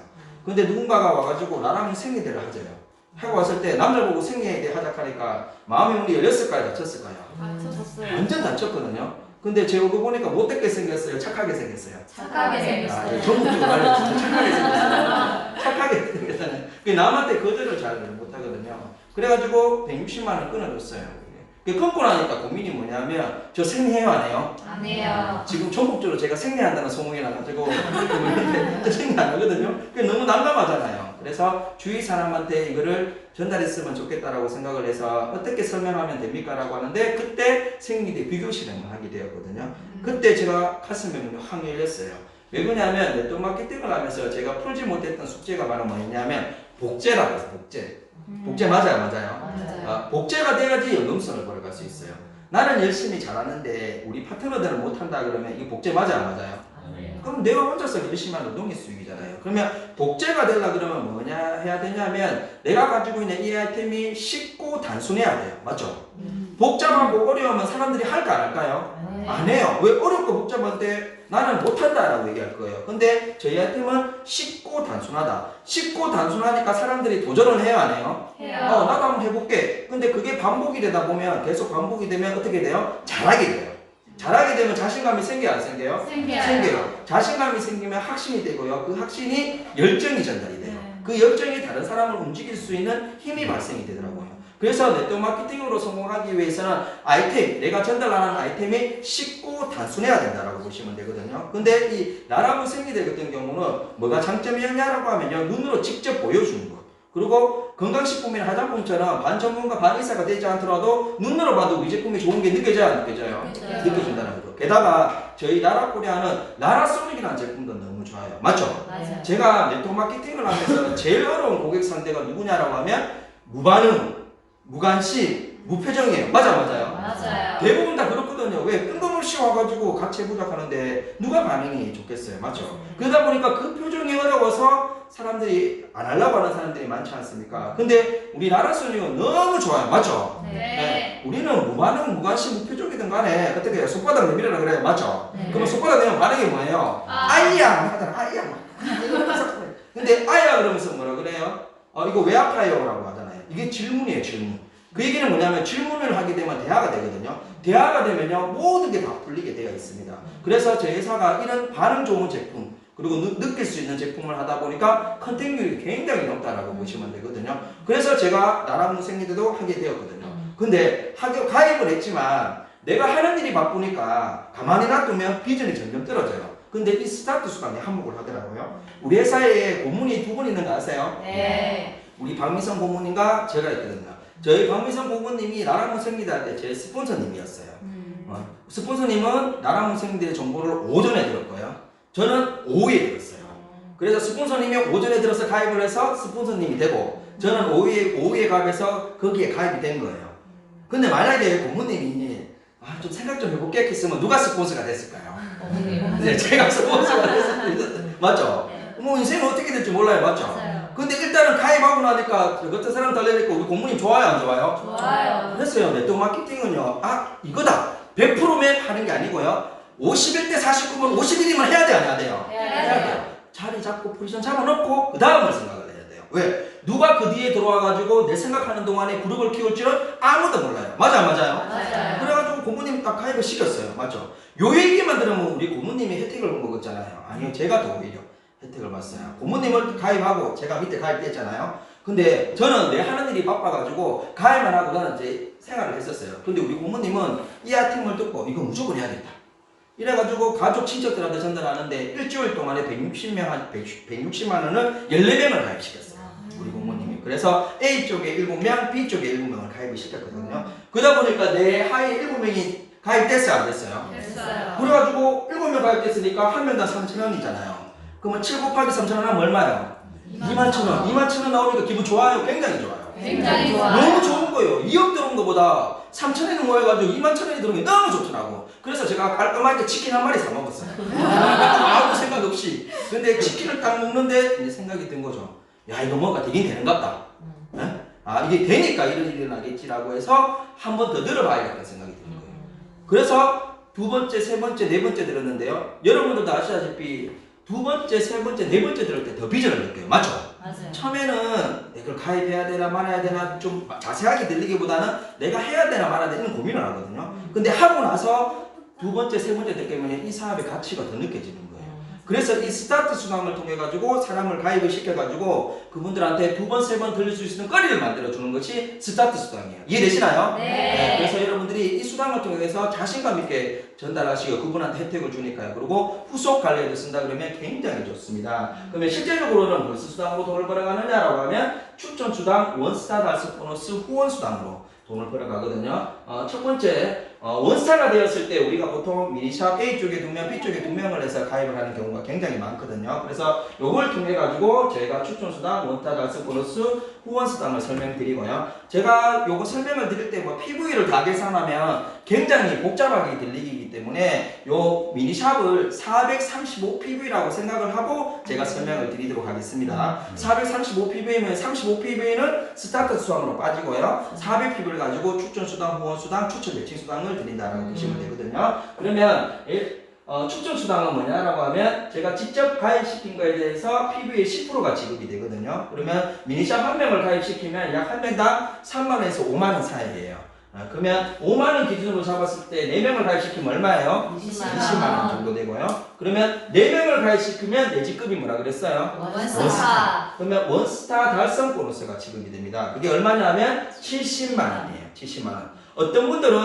근데 누군가가 와가지고 나랑 생리대를 하재요. 하고 왔을 때 남자 보고 생리대 하자 하니까 마음의 문이 열렸을까요? 닫혔을까요?
다쳤어요.
완전 닫혔거든요. 근데 제 얼굴 보니까 못되게 생겼어요? 착하게 생겼어요?
착하게
아,
생겼어요.
전국적으로 말해주세요. 착하게 생겼어요. 착하게 생겼잖아요. 남한테 거절을 잘 못하거든요. 그래가지고 160만 원 끊어줬어요. 끊고 나니까 고민이 뭐냐면 저 생리해요 안 해요?
안 해요.
지금 전국적으로 제가 생리한다는 소문이 나가지고 저 생리 안 하거든요. 그게 너무 난감하잖아요. 그래서 주위 사람한테 이거를 전달했으면 좋겠다라고 생각을 해서 어떻게 설명하면 됩니까? 라고 하는데 그때 생리대 비교 실험을 하게 되었거든요. 그때 제가 가슴에 확 열렸어요. 왜 그러냐면 네트워크 마케팅을 하면서 제가 풀지 못했던 숙제가 바로 뭐였냐면 복제라고 해서 복제. 복제 맞아요?
맞아요.
복제가 돼야지 연금성을 벌어갈 수 있어요. 나는 열심히 잘하는데 우리 파트너들은 못한다 그러면 이거 복제 맞아요? 안 맞아요? 그럼 내가 혼자서 열심히 하는 노동의 수익이잖아요. 그러면 복제가 되려 그러면 뭐냐 해야 되냐면 내가 가지고 있는 이 아이템이 쉽고 단순해야 돼요. 맞죠? 복잡하고 어려우면 사람들이 할까 안 할까요? 안 해요. 왜 어렵고 복잡할 때 나는 못한다라고 얘기할 거예요. 근데 저희 아이템은 쉽고 단순하다. 쉽고 단순하니까 사람들이 도전을 해요 안 해요?
해요.
나도 한번 해볼게. 근데 그게 반복이 되다 보면 계속 반복이 되면 어떻게 돼요? 잘하게 돼요. 잘하게 되면 자신감이 생겨요 안 생겨요? 생겨요. 자신감이 생기면 확신이 되고요. 그 확신이 열정이 전달이 돼요. 그 열정이 다른 사람을 움직일 수 있는 힘이 발생이 되더라고요. 그래서 네트워크 마케팅으로 성공하기 위해서는 아이템, 내가 전달하는 아이템이 쉽고 단순해야 된다라고 보시면 되거든요. 근데 이 나라문 생리대 같은 경우는 뭐가 장점이냐라고 하면요. 눈으로 직접 보여주는 거. 그리고 건강식품이나 화장품처럼 반전문가 반의사가 되지 않더라도 눈으로 봐도 우리 제품이 좋은 게 느껴져요 안 느껴져요? 느껴진다는 거죠. 게다가 저희 나라코리아는 나라소닉이라는 제품도 너무 좋아요. 맞죠?
맞아요.
제가 네트워크 마케팅을 하면서 제일 어려운 고객 상대가 누구냐라고 하면 무반응, 무관심, 무표정이에요. 맞아요?
맞아요.
대부분 다 그렇거든요. 왜? 뜬금없이 와가지고 같이 해보자 하는데 누가 반응이 좋겠어요. 맞죠? 그러다 보니까 그 표정이 어려워서 사람들이 안 하려고 하는 사람들이 많지 않습니까? 근데 우리 나라소닉은 너무 좋아요. 맞죠?
네.
우리는 무반응, 무관심, 무표정이든 간에 어떻게 해요? 손바닥 내밀으라 그래요. 맞죠?
네.
그러면 손바닥 내면 반응이 뭐예요? 아이야! 하잖아. 아이야! 근데 아이야 그러면서 뭐라 그래요? 이거 왜 아파요? 라고 하잖아요. 이게 질문이에요. 질문. 그 얘기는 뭐냐면 질문을 하게 되면 대화가 되거든요. 대화가 되면요 모든 게 다 풀리게 되어 있습니다. 그래서 저희 회사가 이런 반응 좋은 제품 그리고 느낄 수 있는 제품을 하다 보니까 컨택률이 굉장히 높다라고 보시면 되거든요. 그래서 제가 나라문 생리대도 하게 되었거든요. 근데 가입을 했지만 내가 하는 일이 바쁘니까 가만히 놔두면 비전이 점점 떨어져요. 근데 이 스타트 수강에 한몫을 하더라고요. 우리 회사에 고문이 2분 있는 거 아세요?
네.
우리 박미선 고문님과 제가 있거든요. 저희 박미선 고문님이 나라문 생리대 할 때 제 스폰서님이었어요. 스폰서님은 나라문 생리대 정보를 오전에 들었고요. 저는 오후에 들었어요. 그래서 스폰서님이 오전에 들어서 가입을 해서 스폰서님이 되고 저는 오후에 가입해서 거기에 가입이 된 거예요. 근데 만약에 고모님이 좀 생각 좀 해볼게 했으면 누가 스폰서가 됐을까요? 네, 제가 스폰서가 됐을 맞죠? 뭐 인생은 어떻게 될지 몰라요. 맞죠?
맞아요.
근데 일단은 가입하고 나니까 저 같은 사람 달래니까 우리 고모님 좋아요 안 좋아요?
좋아요.
그랬어요. 네트워크 마케팅은요. 이거다. 100%면 하는 게 아니고요. 51대 49면 51이면 해야 돼, 안 해야 돼요?
해야 돼요.
자리 잡고 포지션 잡아놓고 그 다음을 생각을 해야 돼요. 왜? 누가 그 뒤에 들어와가지고 내 생각하는 동안에 그룹을 키울 줄은 아무도 몰라요. 맞아, 안 맞아요?
맞아요.
그래가지고 고모님 딱 가입을 시켰어요. 맞죠? 요 얘기만 들으면 우리 고모님이 혜택을 본 거겠잖아요. 아니요, 제가 더 오히려 혜택을 봤어요. 고모님을 가입하고 제가 밑에 가입됐잖아요. 근데 저는 내 하는 일이 바빠가지고 가입만 하고 나는 이제 생활을 했었어요. 근데 우리 고모님은 이 아이템을 듣고 이거 무조건 해야겠다. 이래가지고 가족 친척들한테 전달하는데 일주일 동안에 160만 원을 14명을 가입시켰어요. 우리 고모님이. 그래서 A 쪽에 7명, B 쪽에 7명을 가입을 시켰거든요. 그러다 보니까 내 하에 7명이 가입됐어요, 안 됐어요?
됐어요.
그래가지고 7명 가입됐으니까 한 명당 3,000원이잖아요. 그러면 7 곱하기 3,000원 하면 얼마예요? 21,000원. 21,000원 나오니까 기분 좋아요? 굉장히 좋아요.
굉장히 좋아요.
너무 좋은 거예요. 2억 들어온 것보다 3,000원이 모여가지고 21,000원이 들어오면 너무 좋더라고. 그래서 제가 깔끔하게 치킨 한 마리 사 먹었어요. 아무 생각 없이. 근데 치킨을 딱 먹는데 이제 생각이 든 거죠. 야, 이거 뭔가 되긴 되는갑다. 이게 되니까 이런 일이 나겠지라고 해서 한 번 더 늘어봐야겠다는 생각이 드는 거예요. 그래서 두 번째, 세 번째, 네 번째 들었는데요. 여러분들도 아시다시피 두 번째, 세 번째, 네 번째 들을 때 더 비전을 느껴요. 맞죠?
맞아요.
처음에는 이걸 가입해야 되나 말아야 되나 좀 자세하게 들리기보다는 내가 해야 되나 말아야 되나 이런 고민을 하거든요. 근데 하고 나서 두 번째, 세 번째 될 때문에 이 사업의 가치가 더 느껴지는 거예요. 그래서 이 스타트 수당을 통해 가지고 사람을 가입을 시켜 가지고 그분들한테 두 번, 세 번 들릴 수 있는 거리를 만들어 주는 것이 스타트 수당이에요. 이해되시나요?
네.
그래서 여러분들이 이 수당을 통해서 자신감 있게 전달하시고 그분한테 혜택을 주니까요. 그리고 후속 관리에도 쓴다 그러면 굉장히 좋습니다. 그러면 실제적으로는 무슨 수당으로 돈을 벌어가느냐라고 하면 추천 수당, 원스타 달성 보너스, 후원 수당으로 돈을 벌어가거든요. 첫 번째, 원스타가 되었을 때 우리가 보통 미니샵 A 쪽에 2명, B 쪽에 2명을 해서 가입을 하는 경우가 굉장히 많거든요. 그래서 요걸 통해 가지고 저희가 추천수당, 원스타 달성 보너스, 후원수당을 설명드리고요. 제가 요거 설명을 드릴 때 뭐 PV를 다 계산하면 굉장히 복잡하게 들리기 때문에 요 미니샵을 435 PV라고 생각을 하고 제가 설명을 드리도록 하겠습니다. 435 PV면 35 PV는 스타트 수당으로 빠지고요. 400 PV를 가지고 추천수당, 후원수당, 추천 매칭수당을 드린다라고 보시면 되거든요. 그러면 추천수당은 뭐냐라고 하면 제가 직접 가입시킨 거에 대해서 PV의 10%가 지급이 되거든요. 그러면 미니샵 한 명을 가입시키면 약 한 명당 3만원에서 5만원 사이예요. 그러면 5만원 기준으로 잡았을 때 4명을 가입시키면 얼마예요? 20만원 정도 되고요. 그러면 4명을 가입시키면 내 직급이 뭐라 그랬어요?
원스타.
그러면 원스타 달성 보너스가 지급이 됩니다. 그게 얼마냐면 70만원이에요. 70만원. 어떤 분들은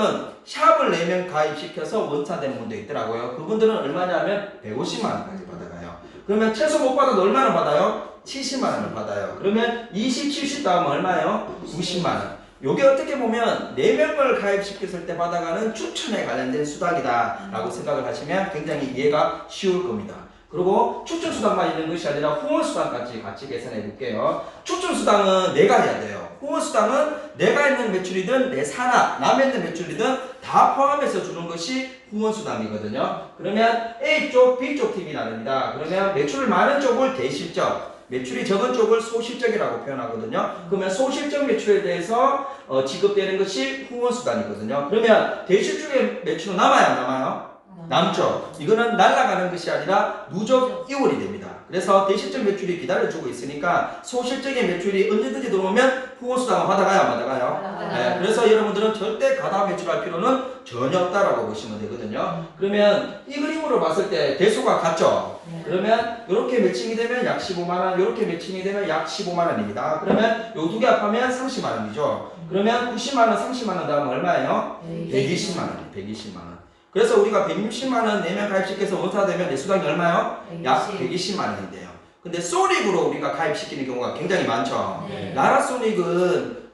샵을 4명 가입시켜서 원스타 되는 분도 있더라고요. 그분들은 얼마냐면 150만원까지 받아가요. 그러면 최소 못 받아도 얼마나 받아요? 70만원을 받아요. 그러면 20, 70 다음은 얼마예요? 90만원. 요게 어떻게 보면 4명을 가입시켰을 때 받아가는 추천에 관련된 수당이다 라고 생각을 하시면 굉장히 이해가 쉬울 겁니다. 그리고 추천 수당만 있는 것이 아니라 후원 수당까지 같이 계산해 볼게요. 추천 수당은 내가 해야 돼요. 후원 수당은 내가 있는 매출이든 내 산하, 남의 있는 매출이든 다 포함해서 주는 것이 후원 수당이거든요. 그러면 A쪽, B쪽 팀이 나눕니다. 그러면 매출 많은 쪽을 대실적, 매출이 적은 쪽을 소실적이라고 표현하거든요. 그러면 소실적 매출에 대해서 지급되는 것이 후원수단이거든요. 그러면 대실적의 매출은 남아요, 안 남아요? 남죠. 이거는 날아가는 것이 아니라 누적 이월이 됩니다. 그래서 대실적 매출이 기다려주고 있으니까 소실적의 매출이 언제든지 들어오면 후원수당을 받아가요, 안 받아가요? 네, 그래서 여러분들은 절대 가다 매출할 필요는 전혀 없다라고 보시면 되거든요. 그러면 이 그림으로 봤을 때 대수가 같죠? 그러면 이렇게 매칭이 되면 약 15만원, 이렇게 매칭이 되면 약 15만원입니다. 그러면 요 두 개 합하면 30만원이죠. 그러면 90만원, 30만원 다음 얼마예요? 120만원이에요. 120만원. 그래서 우리가 160만원 4명 가입시켜서 원스타 되면 내 수당이 얼마요? 약 120만원이 돼요. 근데 소닉으로 우리가 가입시키는 경우가 굉장히 많죠. 나라 소닉은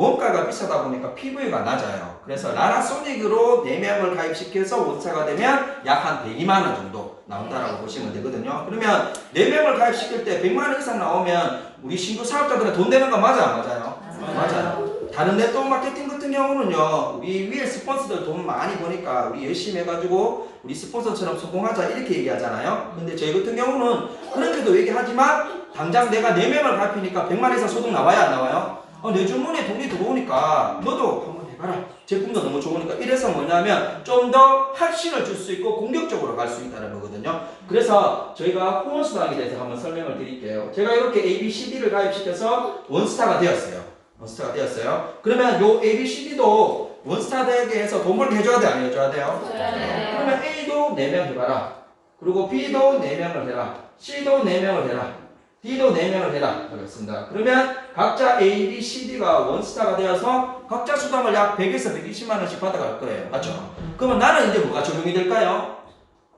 원가가 비싸다 보니까 PV가 낮아요. 그래서 라나소닉으로 4명을 가입시켜서 원차가 되면 약 한 102만 원 정도 나온다라고 보시면 되거든요. 그러면 4명을 가입시킬 때 100만 원 이상 나오면 우리 신규 사업자들은 돈 되는 거 맞아? 안 맞아요? 맞아요. 다른 네트워크 마케팅 같은 경우는요, 우리 위에 스폰서들 돈 많이 버니까 우리 열심히 해가지고 우리 스폰서처럼 성공하자 이렇게 얘기하잖아요. 근데 저희 같은 경우는 그렇게도 얘기하지만 당장 내가 4명을 가입하니까 100만 이상 소득 나와야 안 나와요? 내 주머니에 돈이 들어오니까 너도 한번 해봐라. 제품도 너무 좋으니까. 이래서 뭐냐면 좀 더 확신을 줄 수 있고 공격적으로 갈 수 있다는 거거든요. 그래서 저희가 후원수당에 대해서 한번 설명을 드릴게요. 제가 이렇게 ABCD를 가입시켜서 원스타가 되었어요. 원스타가 되었어요. 그러면 요 ABCD도 원스타 되게 해서 돈 벌게 해줘야 돼, 안 해줘야 돼요?
네.
그러면 A도 4명 해봐라. 그리고 B도 4명을 해라. C도 4명을 해라. D도 4명을 해라. 하겠습니다. 그러면 각자 A, B, C, D가 원스타가 되어서 각자 수당을 약 100에서 120만 원씩 받아갈 거예요. 맞죠? 그러면 나는 이제 뭐가 적용이 될까요?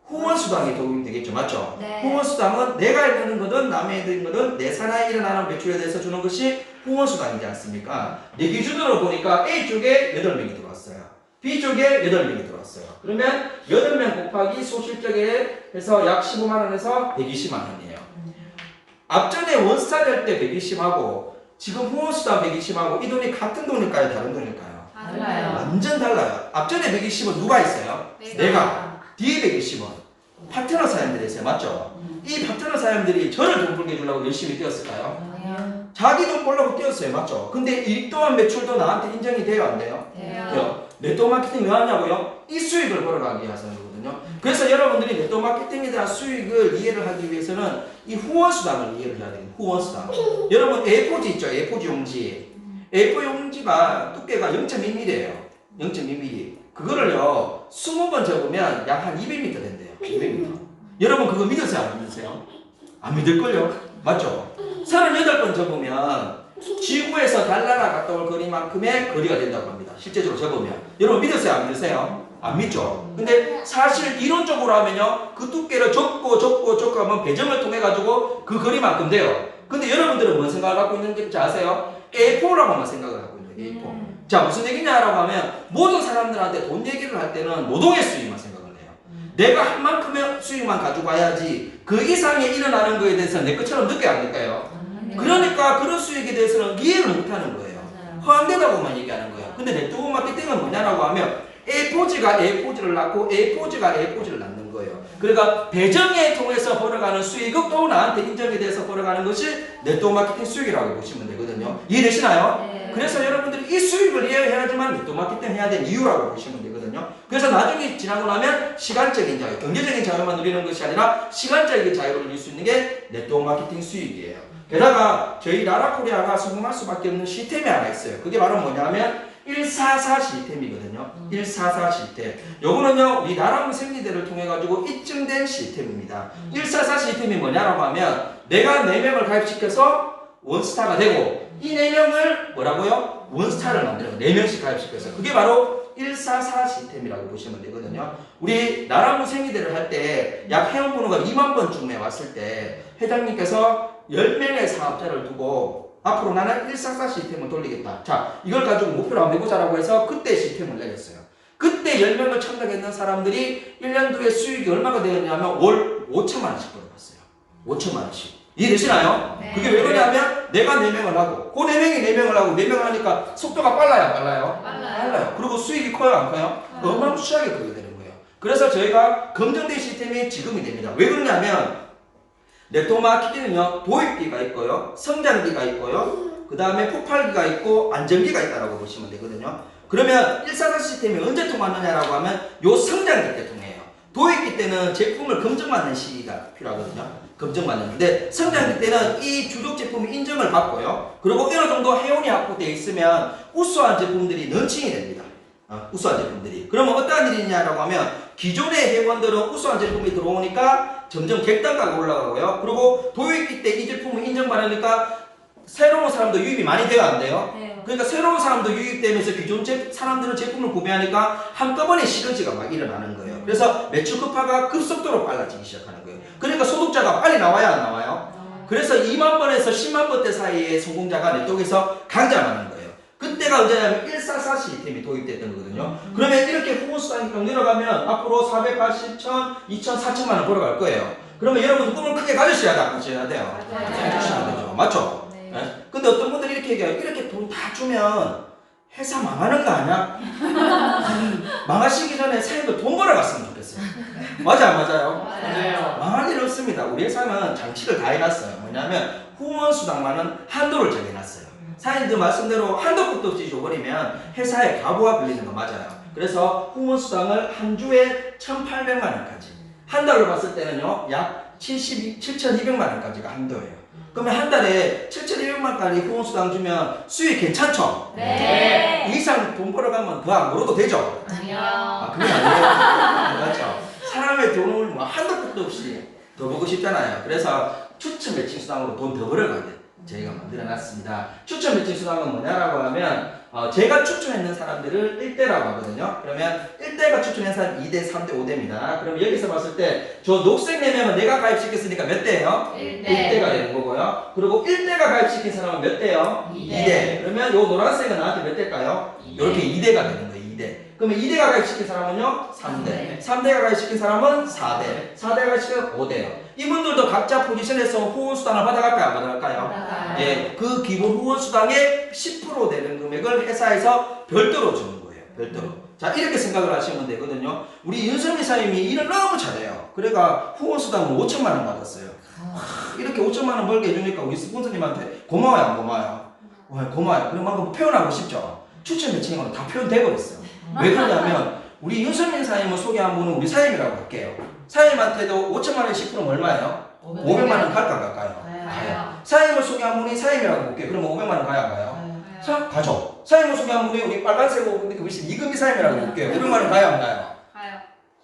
후원수당이 적용이 되겠죠. 맞죠?
네.
후원수당은 내가 해드는 거든 남이 해드는 거든 내 산하에 일어나는 매출에 대해서 주는 것이 후원수당이지 않습니까? 내 기준으로 보니까 A 쪽에 8명이 들어왔어요. B 쪽에 8명이 들어왔어요. 그러면 8명 곱하기 소실적에 해서 약 15만 원에서 120만 원이에요. 앞전에 원스타 될 때 120하고 지금 후원수당 120하고 이 돈이 같은 돈일까요? 다른 돈일까요?
달라요.
완전 달라요. 앞전에 120은 누가 있어요? 내가. 뒤에 120은 파트너 사람들이 있어요. 맞죠? 이 파트너 사람들이 저를 돈 벌게 해주려고 열심히 뛰었을까요?
아니요.
자기 돈 벌려고 뛰었어요. 맞죠? 근데 일 또한 매출도 나한테 인정이 돼요? 안 돼요?
돼요.
네트워크 마케팅 왜 하냐고요? 이 수익을 벌어가기 위해서 하는 거거든요. 그래서 여러분들이 네트워크 마케팅에 대한 수익을 이해를 하기 위해서는 이 후원수당을 이해를 해야 돼요. 후원수당. 여러분 A4지 있죠? A4지 용지. A4 용지가 두께가 0.2mm예요. 0.2mm. 그거를요 20번 접으면 약 한 200m 된대요. 200m. 여러분 그거 믿으세요? 안 믿으세요? 안 믿을걸요? 맞죠? 38번 접으면 지구에서 달나라 갔다 올 거리만큼의 거리가 된다고 합니다. 실제적으로 접으면. 여러분 믿으세요? 안 믿으세요? 안 믿죠? 근데 사실 이론적으로 하면요 그 두께를 접고 하면 배정을 통해 가지고 그 거리만큼 돼요. 근데 여러분들은 뭔 생각을 갖고 있는지 아세요? A4라고만 생각을 하고 있는 거예요. A4. 자 무슨 얘기냐라고 하면 모든 사람들한테 돈 얘기를 할 때는 노동의 수익만 생각을 해요. 내가 한 만큼의 수익만 가지고 와야지 그 이상에 일어나는 거에 대해서는 내 것처럼 늦게 안 될까요? 그러니까 그런 수익에 대해서는 이해를 못하는 거예요. 허황되다고만 얘기하는 거예요. 근데 네트워크 마케팅은 뭐냐라고 하면 A4지가 A4지를 낳고 A4지가 A4지를 낳는 거예요. 그러니까 배정에 통해서 벌어가는 수익은 또 나한테 인정에 대해서 벌어가는 것이 네트워크 마케팅 수익이라고 보시면 되거든요. 이해되시나요?
네.
그래서 여러분들이 이 수익을 이해해야지만 네트워크 마케팅 해야 되는 이유라고 보시면 되거든요. 그래서 나중에 지나고 나면 시간적인 자유, 경제적인 자유만 누리는 것이 아니라 시간적인 자유를 누릴 수 있는 게 네트워크 마케팅 수익이에요. 게다가 저희 라라코리아가 성공할 수밖에 없는 시스템이 하나 있어요. 그게 바로 뭐냐면 144 시스템이거든요. 144 시스템. 요거는요, 우리 나라무 생리대를 통해 가지고 입증된 시스템입니다. 144 시스템이 뭐냐라고 하면 내가 4명을 가입시켜서 원스타가 되고 이 4명을 뭐라고요? 원스타를 만들어요. 4명씩 가입시켜서. 그게 바로 144 시스템이라고 보시면 되거든요. 우리 나라무 생리대를 할 때 약 회원번호가 2만 번쯤에 왔을 때 회장님께서 10명의 사업자를 두고 앞으로 나는 144 시스템을 돌리겠다. 자, 이걸 가지고 목표를 한번 해보자라고 해서 그때 시스템을 내렸어요. 그때 10명을 참석했는 사람들이 1년 뒤에 수익이 얼마가 되었냐면 월 5천만 원씩 벌어봤어요. 5천만 원씩. 이해되시나요?
네.
그게 왜 그러냐면 내가 4명을 하고 그 4명이 4명을 하고 4명을 하니까 속도가 빨라요? 안 빨라요? 빨라요. 그리고 수익이 커요? 안 커요? 어마무시하게 크게 되는 거예요. 그래서 저희가 검증된 시스템이 지금이 됩니다. 왜 그러냐면 네트워크 마케팅은요 도입기가 있고요 성장기가 있고요 그 다음에 폭발기가 있고 안정기가 있다고 보시면 되거든요. 그러면 144 시스템이 언제 통하느냐라고 하면 요 성장기 때 통해요. 도입기 때는 제품을 검증받는 시기가 필요하거든요. 검증받는데 성장기 때는 이 주력 제품이 인정을 받고요. 그리고 어느 정도 회원이 확보되어 있으면 우수한 제품들이 런칭이 됩니다. 우수한 제품들이. 그러면 어떠한 일이 있냐라고 하면 기존의 회원들은 우수한 제품이 들어오니까 점점 객단가가 올라가고요. 그리고 도입기 때 이 제품을 인정받으니까 새로운 사람도 유입이 많이 돼요, 안 돼요?
네.
그러니까 새로운 사람도 유입되면서 기존 사람들은 제품을 구매하니까 한꺼번에 시너지가 막 일어나는 거예요. 그래서 매출 급화가 급속도로 빨라지기 시작하는 거예요. 그러니까 소득자가 빨리 나와야 안 나와요? 그래서 2만 번에서 10만 번대 사이에 성공자가 네트워크에서 강자라는 거예요. 그때가 언제냐면 144 시스템이 도입됐던 거거든요. 그러면 이렇게 후원수당이 쭉 내려가면 앞으로 480, 1000, 2000, 4000만 원 벌어갈 거예요. 그러면 여러분 꿈을 크게 가지셔야 돼, 안 가져야 돼요? 가지셔야 되죠. 맞죠?
네.
예? 근데 어떤 분들이 이렇게 얘기해요. 이렇게 돈 다 주면 회사 망하는 거 아니야? 망하시기 전에 사람들 돈 벌어갔으면 좋겠어요. 맞아, 안 맞아요?
맞아요.
망할 일 없습니다. 우리 회사는 장치를 다 해놨어요. 뭐냐면 후원수당만은 한도를 정해놨어요. 사장님들 말씀대로 한도 끝도 없이 줘버리면 회사에 가부가 걸리는 거 맞아요. 그래서 후원수당을 한 주에 1,800만 원까지, 한 달로 봤을 때는요 약 7,200만 원까지가 한도예요. 그러면 한 달에 7,200만 원까지 후원수당 주면 수익 괜찮죠?
네.
이 이상 돈 벌어가면 그 안 벌어도 되죠?
아니요.
아, 그건 아니에요. 맞죠? 사람의 돈을 뭐 한도 끝도 없이 더 보고 싶잖아요. 그래서 추천 매칭 수당으로 돈 더 벌어가게 저희가 만들어놨습니다. 추천 매칭 수당은 뭐냐라고 하면 제가 추천했는 사람들을 1대라고 하거든요. 그러면 1대가 추천한 사람 2대, 3대, 5대입니다. 그럼 여기서 봤을 때 저 녹색 4명은 내가 가입시켰으니까 몇 대예요? 1대가 되는 거고요. 그리고 1대가 가입시킨 사람은 몇 대요? 2대. 그러면 요 노란색은 나한테 몇 대일까요? 이렇게 2대가 되는 거예요. 2대. 그러면 2대가 가입시킨 사람은요? 3대. 3대가 가입시킨 사람은 4대. 4대가 가입시킨 5대요. 이분들도 각자 포지션에서 후원수당을 받아갈까요? 안 받아갈까요? 예, 그 기본 후원수당의 10% 되는 금액을 회사에서 별도로 주는 거예요. 별도로. 자, 이렇게 생각을 하시면 되거든요. 우리 윤선미 사님이 일을 너무 잘해요. 그래가 후원수당을 5천만 원 받았어요. 이렇게 5천만 원 벌게 해주니까 우리 스폰서님한테 고마워요, 안 고마워요? 고마워요. 그럼 막 표현하고 싶죠? 추천 매칭으로 다 표현돼버렸어요. 왜 그러냐면 우리 윤선민 사님을 소개한 분은 우리 사님이라고 할게요. 사님한테도 5천만 원 10%면 얼마예요? 500만 원 갈까 안 갈까요? 가요. 사님을 소개한 분이 사님이라고 볼게요. 그러면 500만 원 가야 안 가요? 자, 가죠. 사님을 소개한 분이 우리 빨간색 옷 입고 계신 이금희 사님이라고 볼게요. 500만 원 가야 안 가요?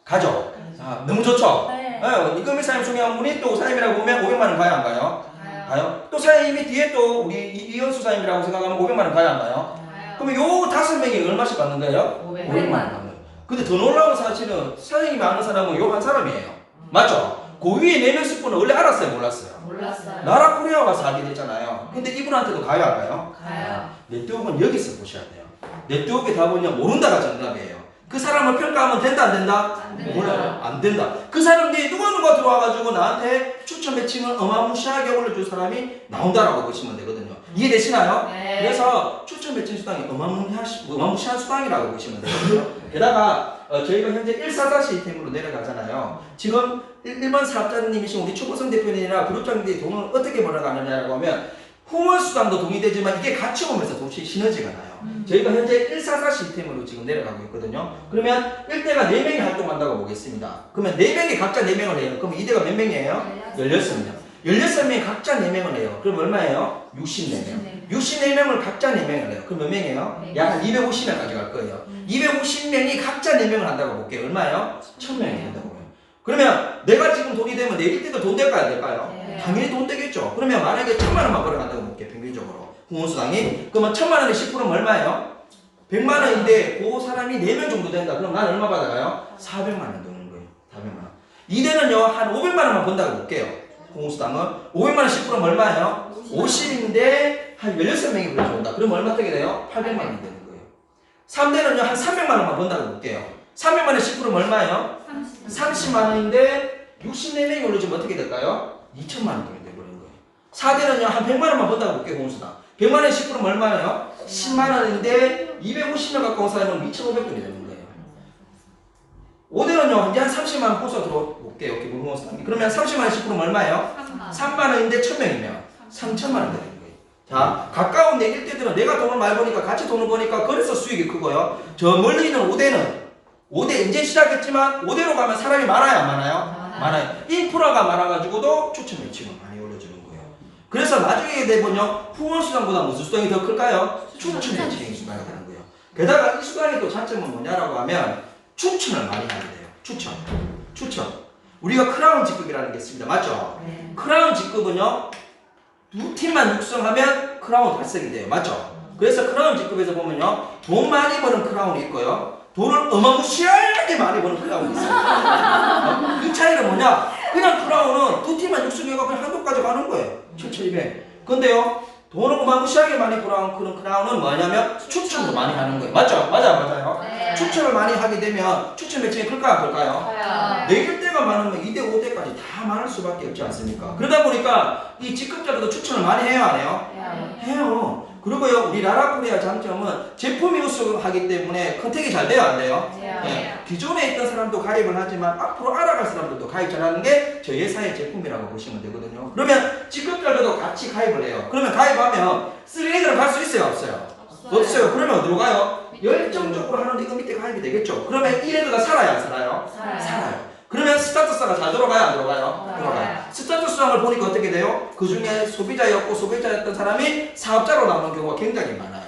가죠. 자, 너무 좋죠?
네.
네, 이금희 사님 소개한 분이 또 사님이라고 보면 500만 원 가야 안 가요? 가요. 또 사님이 뒤에 또 우리 이현수 사님이라고 생각하면 500만 원 가야 안 가요? 그러면 요 5명이 얼마씩 받는 거예요? 500만 원 받는 거예요. 근데 더 놀라운 사실은 사장님이 아는 사람은 요 한 사람이에요. 맞죠? 그 위에 4명 스푼은 원래 알았어요? 몰랐어요?
몰랐어요.
나라 코리아 가서 하게 됐잖아요. 근데 이분한테도 가요 안 가요?
가요.
네트워크는 여기서 보셔야 돼요. 네트워크에 다 보면 모른다가 정답이에요. 그 사람을 평가하면 된다 안 된다?
안 된다.
몰라요. 안 된다. 그 사람들이 누가 들어와가지고 나한테 추천 매칭을 어마무시하게 올려줄 사람이 나온다라고 보시면 되거든요. 이해되시나요?
네.
그래서 추천 매칭 수당이 어마무시한 수당이라고 보시면 되거든요. 게다가 저희가 현재 144 시스템으로 내려가잖아요. 지금 일반 사업자님이신 우리 추보성 대표님이나 그룹장들이 돈을 어떻게 벌어가느냐라고 하면 후원수당도 돈이 되지만 이게 같이 오면서 동시에 시너지가 나요. 저희가 현재 144 시스템으로 지금 내려가고 있거든요. 그러면 1대가 4명이 활동한다고 보겠습니다. 그러면 4명이 각자 4명을 해요. 그럼 2대가 몇 명이에요? 16명. 16명이 각자 4명을 해요. 그럼 얼마예요? 64명. 64명을 각자 4명을 해요. 그럼 몇 명이에요? 약 한 250명까지 갈 거예요. 250명이 각자 4명을 한다고 볼게요. 얼마예요? 1000명이 된다고 해요. 그러면 내가 지금 돈이 되면 내 1대도 돈 될까요? 안 될까요?
네.
당연히 돈 되겠죠. 그러면 만약에 1000만 원만 벌어간다고 볼게요. 평균적으로. 후원수당이. 그러면 1000만 원에 10%면 얼마예요? 100만 원인데 그 사람이 4명 정도 된다. 그럼 난 얼마 받아가요? 400만 원 드는 거예요. 400만 원. 2대는요. 한 500만 원만 번다고 볼게요. 후원수당은 500만 원 10%면 얼마예요? 50인데 한 16명이 불러준다. 그럼 얼마 되게 돼요? 800만 원이 되는 거예요. 3대는요. 한 300만 원만 번다고 볼게요. 300만 원 10%면 얼마예요? 30만 원인데 64명이 올려주면 어떻게 될까요? 2천만 원 돈이 돼버린 거예요. 4대는요. 한 100만 원만 번다고 볼게요. 후원수당. 100만 원에 10%면 얼마예요? 10만 원인데 250명 갖고 온 사람은 2,500원이 되는 거예요. 5대는요. 이제 한 30만 원 호소 들어볼게요. 기본 후원수당이. 그러면 30만 원 10%면 얼마예요? 3만 원인데 1000명이면 3천만 원 되는 거예요. 자, 가까운 내 1대들은 내가 돈을 많이 버니까 같이 돈을 버니까 그래서 수익이 크고요. 저 멀리 있는 5대 이제 시작했지만 5대로 가면 사람이 많아요, 안 많아요? 많아요. 인프라가 많아가지고도 추천 매칭을 많이 올려주는 거예요. 그래서 나중에 되면요 후원수당보다 무슨 수당이 더 클까요? 추천 매칭 수당이 되는 거예요. 게다가 이 수당의 또 장점은 뭐냐라고 하면 추천을 많이 하게 돼요. 추천. 우리가 크라운 직급이라는 게 있습니다. 맞죠?
네.
크라운 직급은요 2팀만 육성하면 크라운 달성이 돼요. 맞죠? 그래서 크라운 직급에서 보면요 돈 많이 버는 크라운이 있고요 돈을 어마무시하게 많이 버는 크라운이 있어요. 이 차이는 뭐냐? 그냥 크라운은 2팀만 육성해가 그냥 한도까지 가는 거예요. 7,200. 근데요 돈을 어마무시하게 많이 벌어온 그런 크라운은 뭐냐면 추천도 많이 하는 거예요. 맞죠? 맞아요.
네.
추천을 많이 하게 되면 추천 매칭이 클까요? 클까요?
커요.
매길 때가 많으면 2대 5대까지 다 많을 수밖에 없지 않습니까? 그러다 보니까 이 직급자들도 추천을 많이 해요, 안 해요? 해요. 그리고요, 우리 라라코리아 장점은 제품이 우수하기 때문에 컨택이 잘 돼요, 안 돼요? 네. 기존에 있던 사람도 가입을 하지만 앞으로 알아갈 사람들도 가입 잘하는 게 저희 회사의 제품이라고 보시면 되거든요. 그러면 직급자들도 같이 가입을 해요. 그러면 가입하면 3A를 갈 수 있어요, 없어요? 없어요. 그러면 어디로 가요? 열정적으로 하는데 이거 밑에 가입이 되겠죠. 그러면 1회가 살아요, 안 살아요? 살아요. 그러면 스타트스가 잘 들어가요, 안 들어가요? 들어가요. 스타트스상을 보니까 어떻게 돼요? 그 중에 소비자였고 소비자였던 사람이 사업자로 나오는 경우가 굉장히 많아요.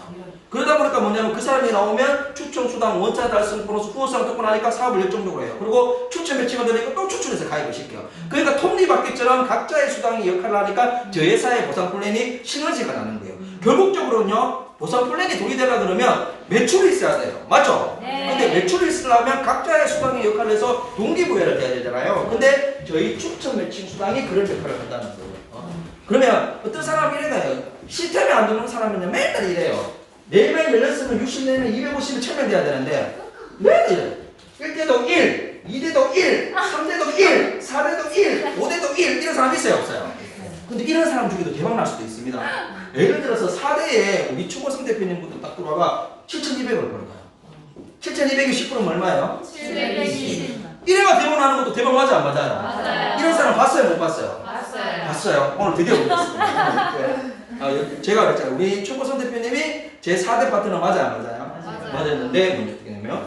그러다 보니까 뭐냐면 그 사람이 나오면 추천, 수당, 원차 달성, 보너스, 후원상 듣고 나니까 사업을 열정적으로 해요. 그리고 추천 매칭을 되니까 또 추천해서 가입을 시켜요. 그러니까 톱니바퀴처럼 각자의 수당이 역할을 하니까 저 회사의 보상 플랜이 시너지가 나는 거예요. 결국적으로는요, 보상 플랜이 동의되려 그러면 매출이 있어야 돼요. 맞죠?
네.
근데 매출이 있으려면 각자의 수당의 역할을 해서 동기부여를 해야 되잖아요. 근데 저희 추천 매칭 수당이 그런 역할을 한다는 거예요. 그러면 어떤 사람이 이래요. 시스템에 안 들어오는 사람은 맨날 이래요. 4명 열렸으면 60내면 250이 1000명 돼야 되는데 맨날 이래요. 1대도 1, 2대도 1, 3대도 1, 4대도 1, 5대도 1 이런 사람 있어요, 없어요? 근데 이런 사람 중에도 대박 날 수도 있습니다. 예를 들어서 4대에 우리 추고성 대표님부터 딱 들어와가 7,200을 벌어가요. 7,200이 10%면 얼마예요?
720.
1회가 대박 나는 것도 대박 맞아, 안 맞아요?
맞아요.
이런 사람 봤어요, 못 봤어요?
봤어요.
봤어요. 오늘 드디어 보겠습니다. 제가 그랬잖아요. 우리 추고성 대표님이 제 4대 파트너 맞아요, 안 맞아요? 맞았는데 문제 어떻게 되냐면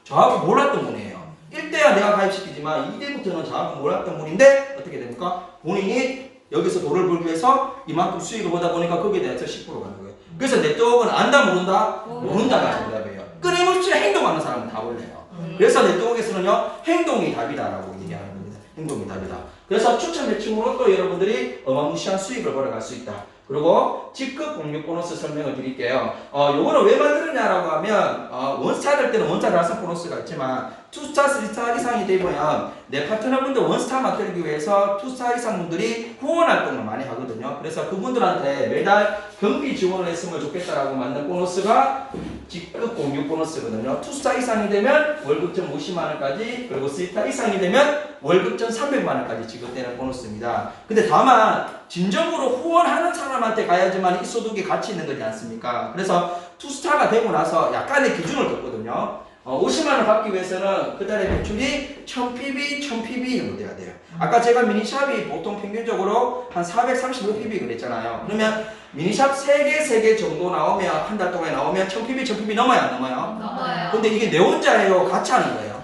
저하고 몰랐던 분이에요. 1대야 내가 가입시키지만 2대부터는 저하고 몰랐던 분인데 어떻게 됩니까? 본인이 여기서 돈을 벌기 위해서 이만큼 수익을 보다 보니까 거기에 대해서 10% 가는 거예요. 그래서 내 쪽은 안다 모른다? 모른다가 정답이에요. 끊임없이 행동하는 사람은 다 올려요. 그래서 네트워크에서는요, 행동이 답이다라고 얘기하는 겁니다. 행동이 답이다. 그래서 추천 매칭으로 또 여러분들이 어마무시한 수익을 벌어갈 수 있다. 그리고 직급 공유 보너스 설명을 드릴게요. 요거는 왜 만들었냐라고 하면 원스타 될 때는 원스타 달성 보너스가 있지만 2스타, 3스타 이상이 되면 내 파트너분들 원스타 만들기 위해서 2스타 이상 분들이 후원 활동을 많이 하거든요. 그래서 그분들한테 매달 경비 지원을 했으면 좋겠다라고 만든 보너스가 직급 공유 보너스거든요. 2스타 이상이 되면 월급점 50만 원까지, 그리고 3스타 이상이 되면 월급점 300만 원까지 지급되는 보너스입니다. 근데 다만 진정으로 후원하는 사람한테 가야지만 이 소득이 가치 있는 거지 않습니까? 그래서 2스타가 되고 나서 약간의 기준을 뒀거든요. 50만 원 받기 위해서는 그 달에 매출이 1000pb, 1000pb 정도 돼야 돼요. 아까 제가 미니샵이 보통 평균적으로 한 435pb 그랬잖아요. 그러면 미니샵 3개 정도 나오면, 한 달 동안에 나오면 1000pb, 1000pb 넘어요, 안 넘어요?
넘어요.
근데 이게 내 혼자예요? 같이 하는 거예요?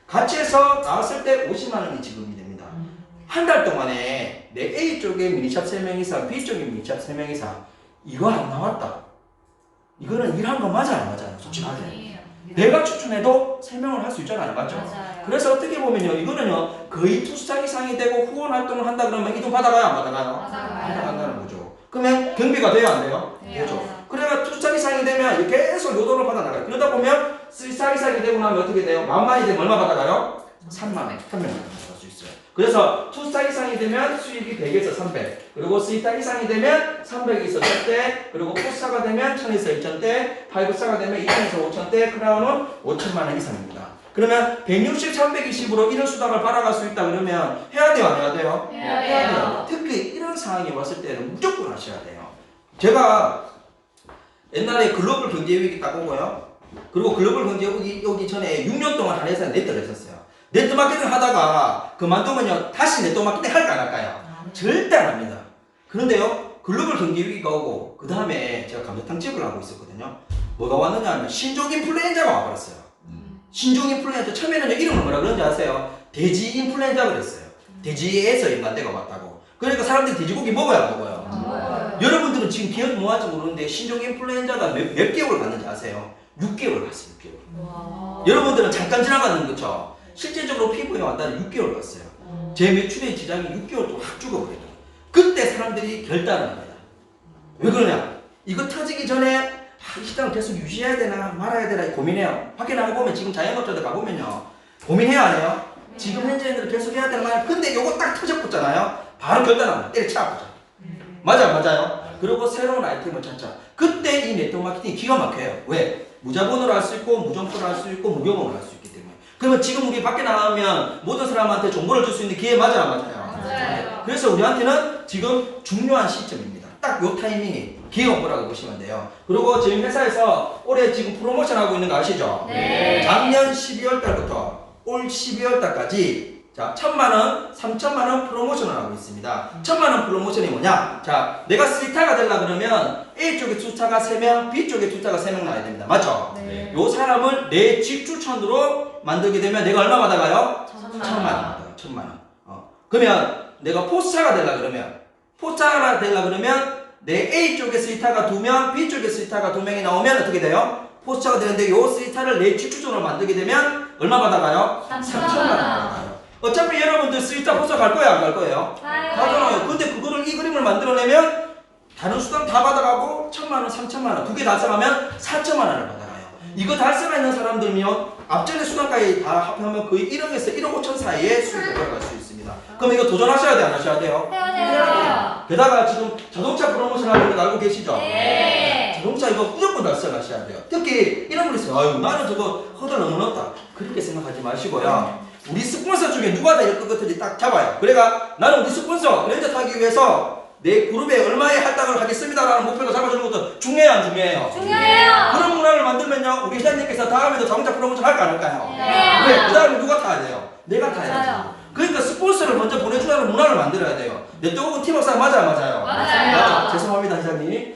같이 해서 나왔을 때 50만 원이 지급이 됩니다. 한 달 동안에 내 A 쪽에 미니샵 3명 이상, B 쪽에 미니샵 3명 이상, 이거 안 나왔다. 이거는 일한 거 맞아요, 안 맞아요? 솔직하게. 내가 추천해도 설명을 할 수 있잖아요, 맞죠?
맞아요.
그래서 어떻게 보면요, 이거는요, 거의 2스타 이상이 되고 후원 활동을 한다 그러면 이 돈 받아가요, 안 받아가요? 받아간다는 거죠. 그러면 경비가 돼요, 안 돼요? 되죠. 그래가 2스타 이상이 되면 계속 요 돈을 받아나가요. 그러다 보면 3스타 이상이 되고 나면 어떻게 돼요? 만만이 되면 얼마 받아가요? 3만 원, 300만 원 받아갈 수 있어요. 그래서 2스타 이상이 되면 수익이 100에서 300, 그리고 3스타 이상이 되면 300에서 1000대, 그리고 4스타가 되면 1000에서 2000대, 5스타가 되면 2000에서 5000대, 크라운은 5천만 원 이상입니다. 그러면 160, 320으로 이런 수당을 받아갈 수 있다 그러면 해야 돼요, 안 해야 돼요?
해야 돼요.
특히 이런 상황이 왔을 때는 무조건 하셔야 돼요. 제가 옛날에 글로벌 경제위기 딱 오고요. 그리고 글로벌 경제위기 오기 전에 6년 동안 한 회사에 네트를 했었어요. 네트 마케팅 하다가 그만두면요, 다시 네트 마케팅 할까 안 할까요? 절대 안 합니다. 그런데요, 글로벌 경제위기가 오고 그 다음에 제가 감자탕집을 하고 있었거든요. 뭐가 왔느냐 하면 신종 인플루엔자가 와버렸어요. 신종 인플루엔자, 처음에는 이름을 뭐라 그런지 아세요? 돼지 인플루엔자 그랬어요. 돼지에서 인간대가 왔다고. 그러니까 사람들이 돼지고기 먹어야 먹어요. 여러분들은 지금 기억 뭐할지 모르는데 신종 인플루엔자가 몇 개월 갔는지 아세요? 6개월 갔어요. 6개월. 여러분들은 잠깐 지나가는 거죠. 실제적으로 피부에 왔다는 6개월 갔어요. 제 매출의 지장이 6개월 동안 확 죽어버리더라고요. 그때 사람들이 결단을 합니다. 왜 그러냐? 이거 터지기 전에 이 시장을 계속 유지해야 되나 말아야 되나 고민해요. 밖에 나가보면 지금 자영업자들 가보면요, 고민해야 안 해요? 지금 현재는 계속 해야 되나 말아야. 근데 요거 딱 터져붙잖아요. 바로 결단합니다. 때려치워보자. 맞아요. 그리고 새로운 아이템을 찾자. 그때 이 네트워크 마케팅이 기가 막혀요. 왜? 무자본으로 할 수 있고 무정포로 할 수 있고 무교본으로 할 수 있기 때문에. 그러면 지금 우리 밖에 나가면 모든 사람한테 정보를 줄 수 있는 기회 맞아요, 맞아요?
맞아요.
그래서 우리한테는 지금 중요한 시점입니다. 딱 요 타이밍이 기회가 뭐라고 보시면 돼요. 그리고 지금 회사에서 올해 지금 프로모션 하고 있는 거 아시죠?
네.
작년 12월 달부터 올 12월 달까지 자, 1,000만원, 3,000만원 프로모션을 하고 있습니다. 1,000만원 프로모션이 뭐냐? 자, 내가 스타가 되려고 그러면 A쪽에 투자가 3명, B쪽에 투자가 3명 나야 됩니다. 맞죠?
네.
요 사람을 내 집 추천으로 만들게 되면 내가 얼마 받아가요? 1,000만원 받아요. 1,000만원. 그러면 내가 포스타가 되려고 그러면 내 A쪽에 스타가 2명, B쪽에 스타가 2명이 나오면 어떻게 돼요? 포스타가 되는데 요 스타를 내 집 추천으로 만들게 되면 얼마 받아가요? 3,000만원 받아가요. 어차피 여러분들 스위타 포스터 갈 거예요, 안 갈 거예요? 가잖아요. 근데 그거를 이 그림을 만들어내면 다른 수당 다 받아가고 1,000만원, 3,000만원 두 개 달성하면 4,000만원을 받아가요. 이거 달성하는 사람들이면 앞전에 수당까지 다 합하면 거의 1억에서 1억 5천 사이에 수익을 벌어갈 수 있습니다. 그럼 이거 도전하셔야 돼요, 안 하셔야 돼요?
해야
게다가 지금 자동차 프로모션 하는 거 알고 계시죠?
네.
자동차 이거 무조건 달성하셔야 돼요. 특히 이런 분 있어요. 아유, 나는 저거 허들 너무 높다. 그렇게 생각하지 마시고요. 우리 스폰서 중에 누가 다 이럴 것 같은지 딱 잡아요. 그래가 나는 우리 스폰서 렌즈 타기 위해서 내 그룹에 얼마의 할당을 하겠습니다라는 목표를 잡아주는 것도 중요해요, 안 중요해요?
중요해요.
그런 문화를 만들면요, 우리 회장님께서 다음에도 자동차 프로모션 할까 안 할까요?
네.
왜? 그 다음에 누가 타야 돼요? 내가 타야죠.
맞아요.
그러니까 스폰서를 먼저 보내주라는 문화를 만들어야 돼요. 네트워크 팀워크상 맞아요?
맞아요.
죄송합니다, 회장님.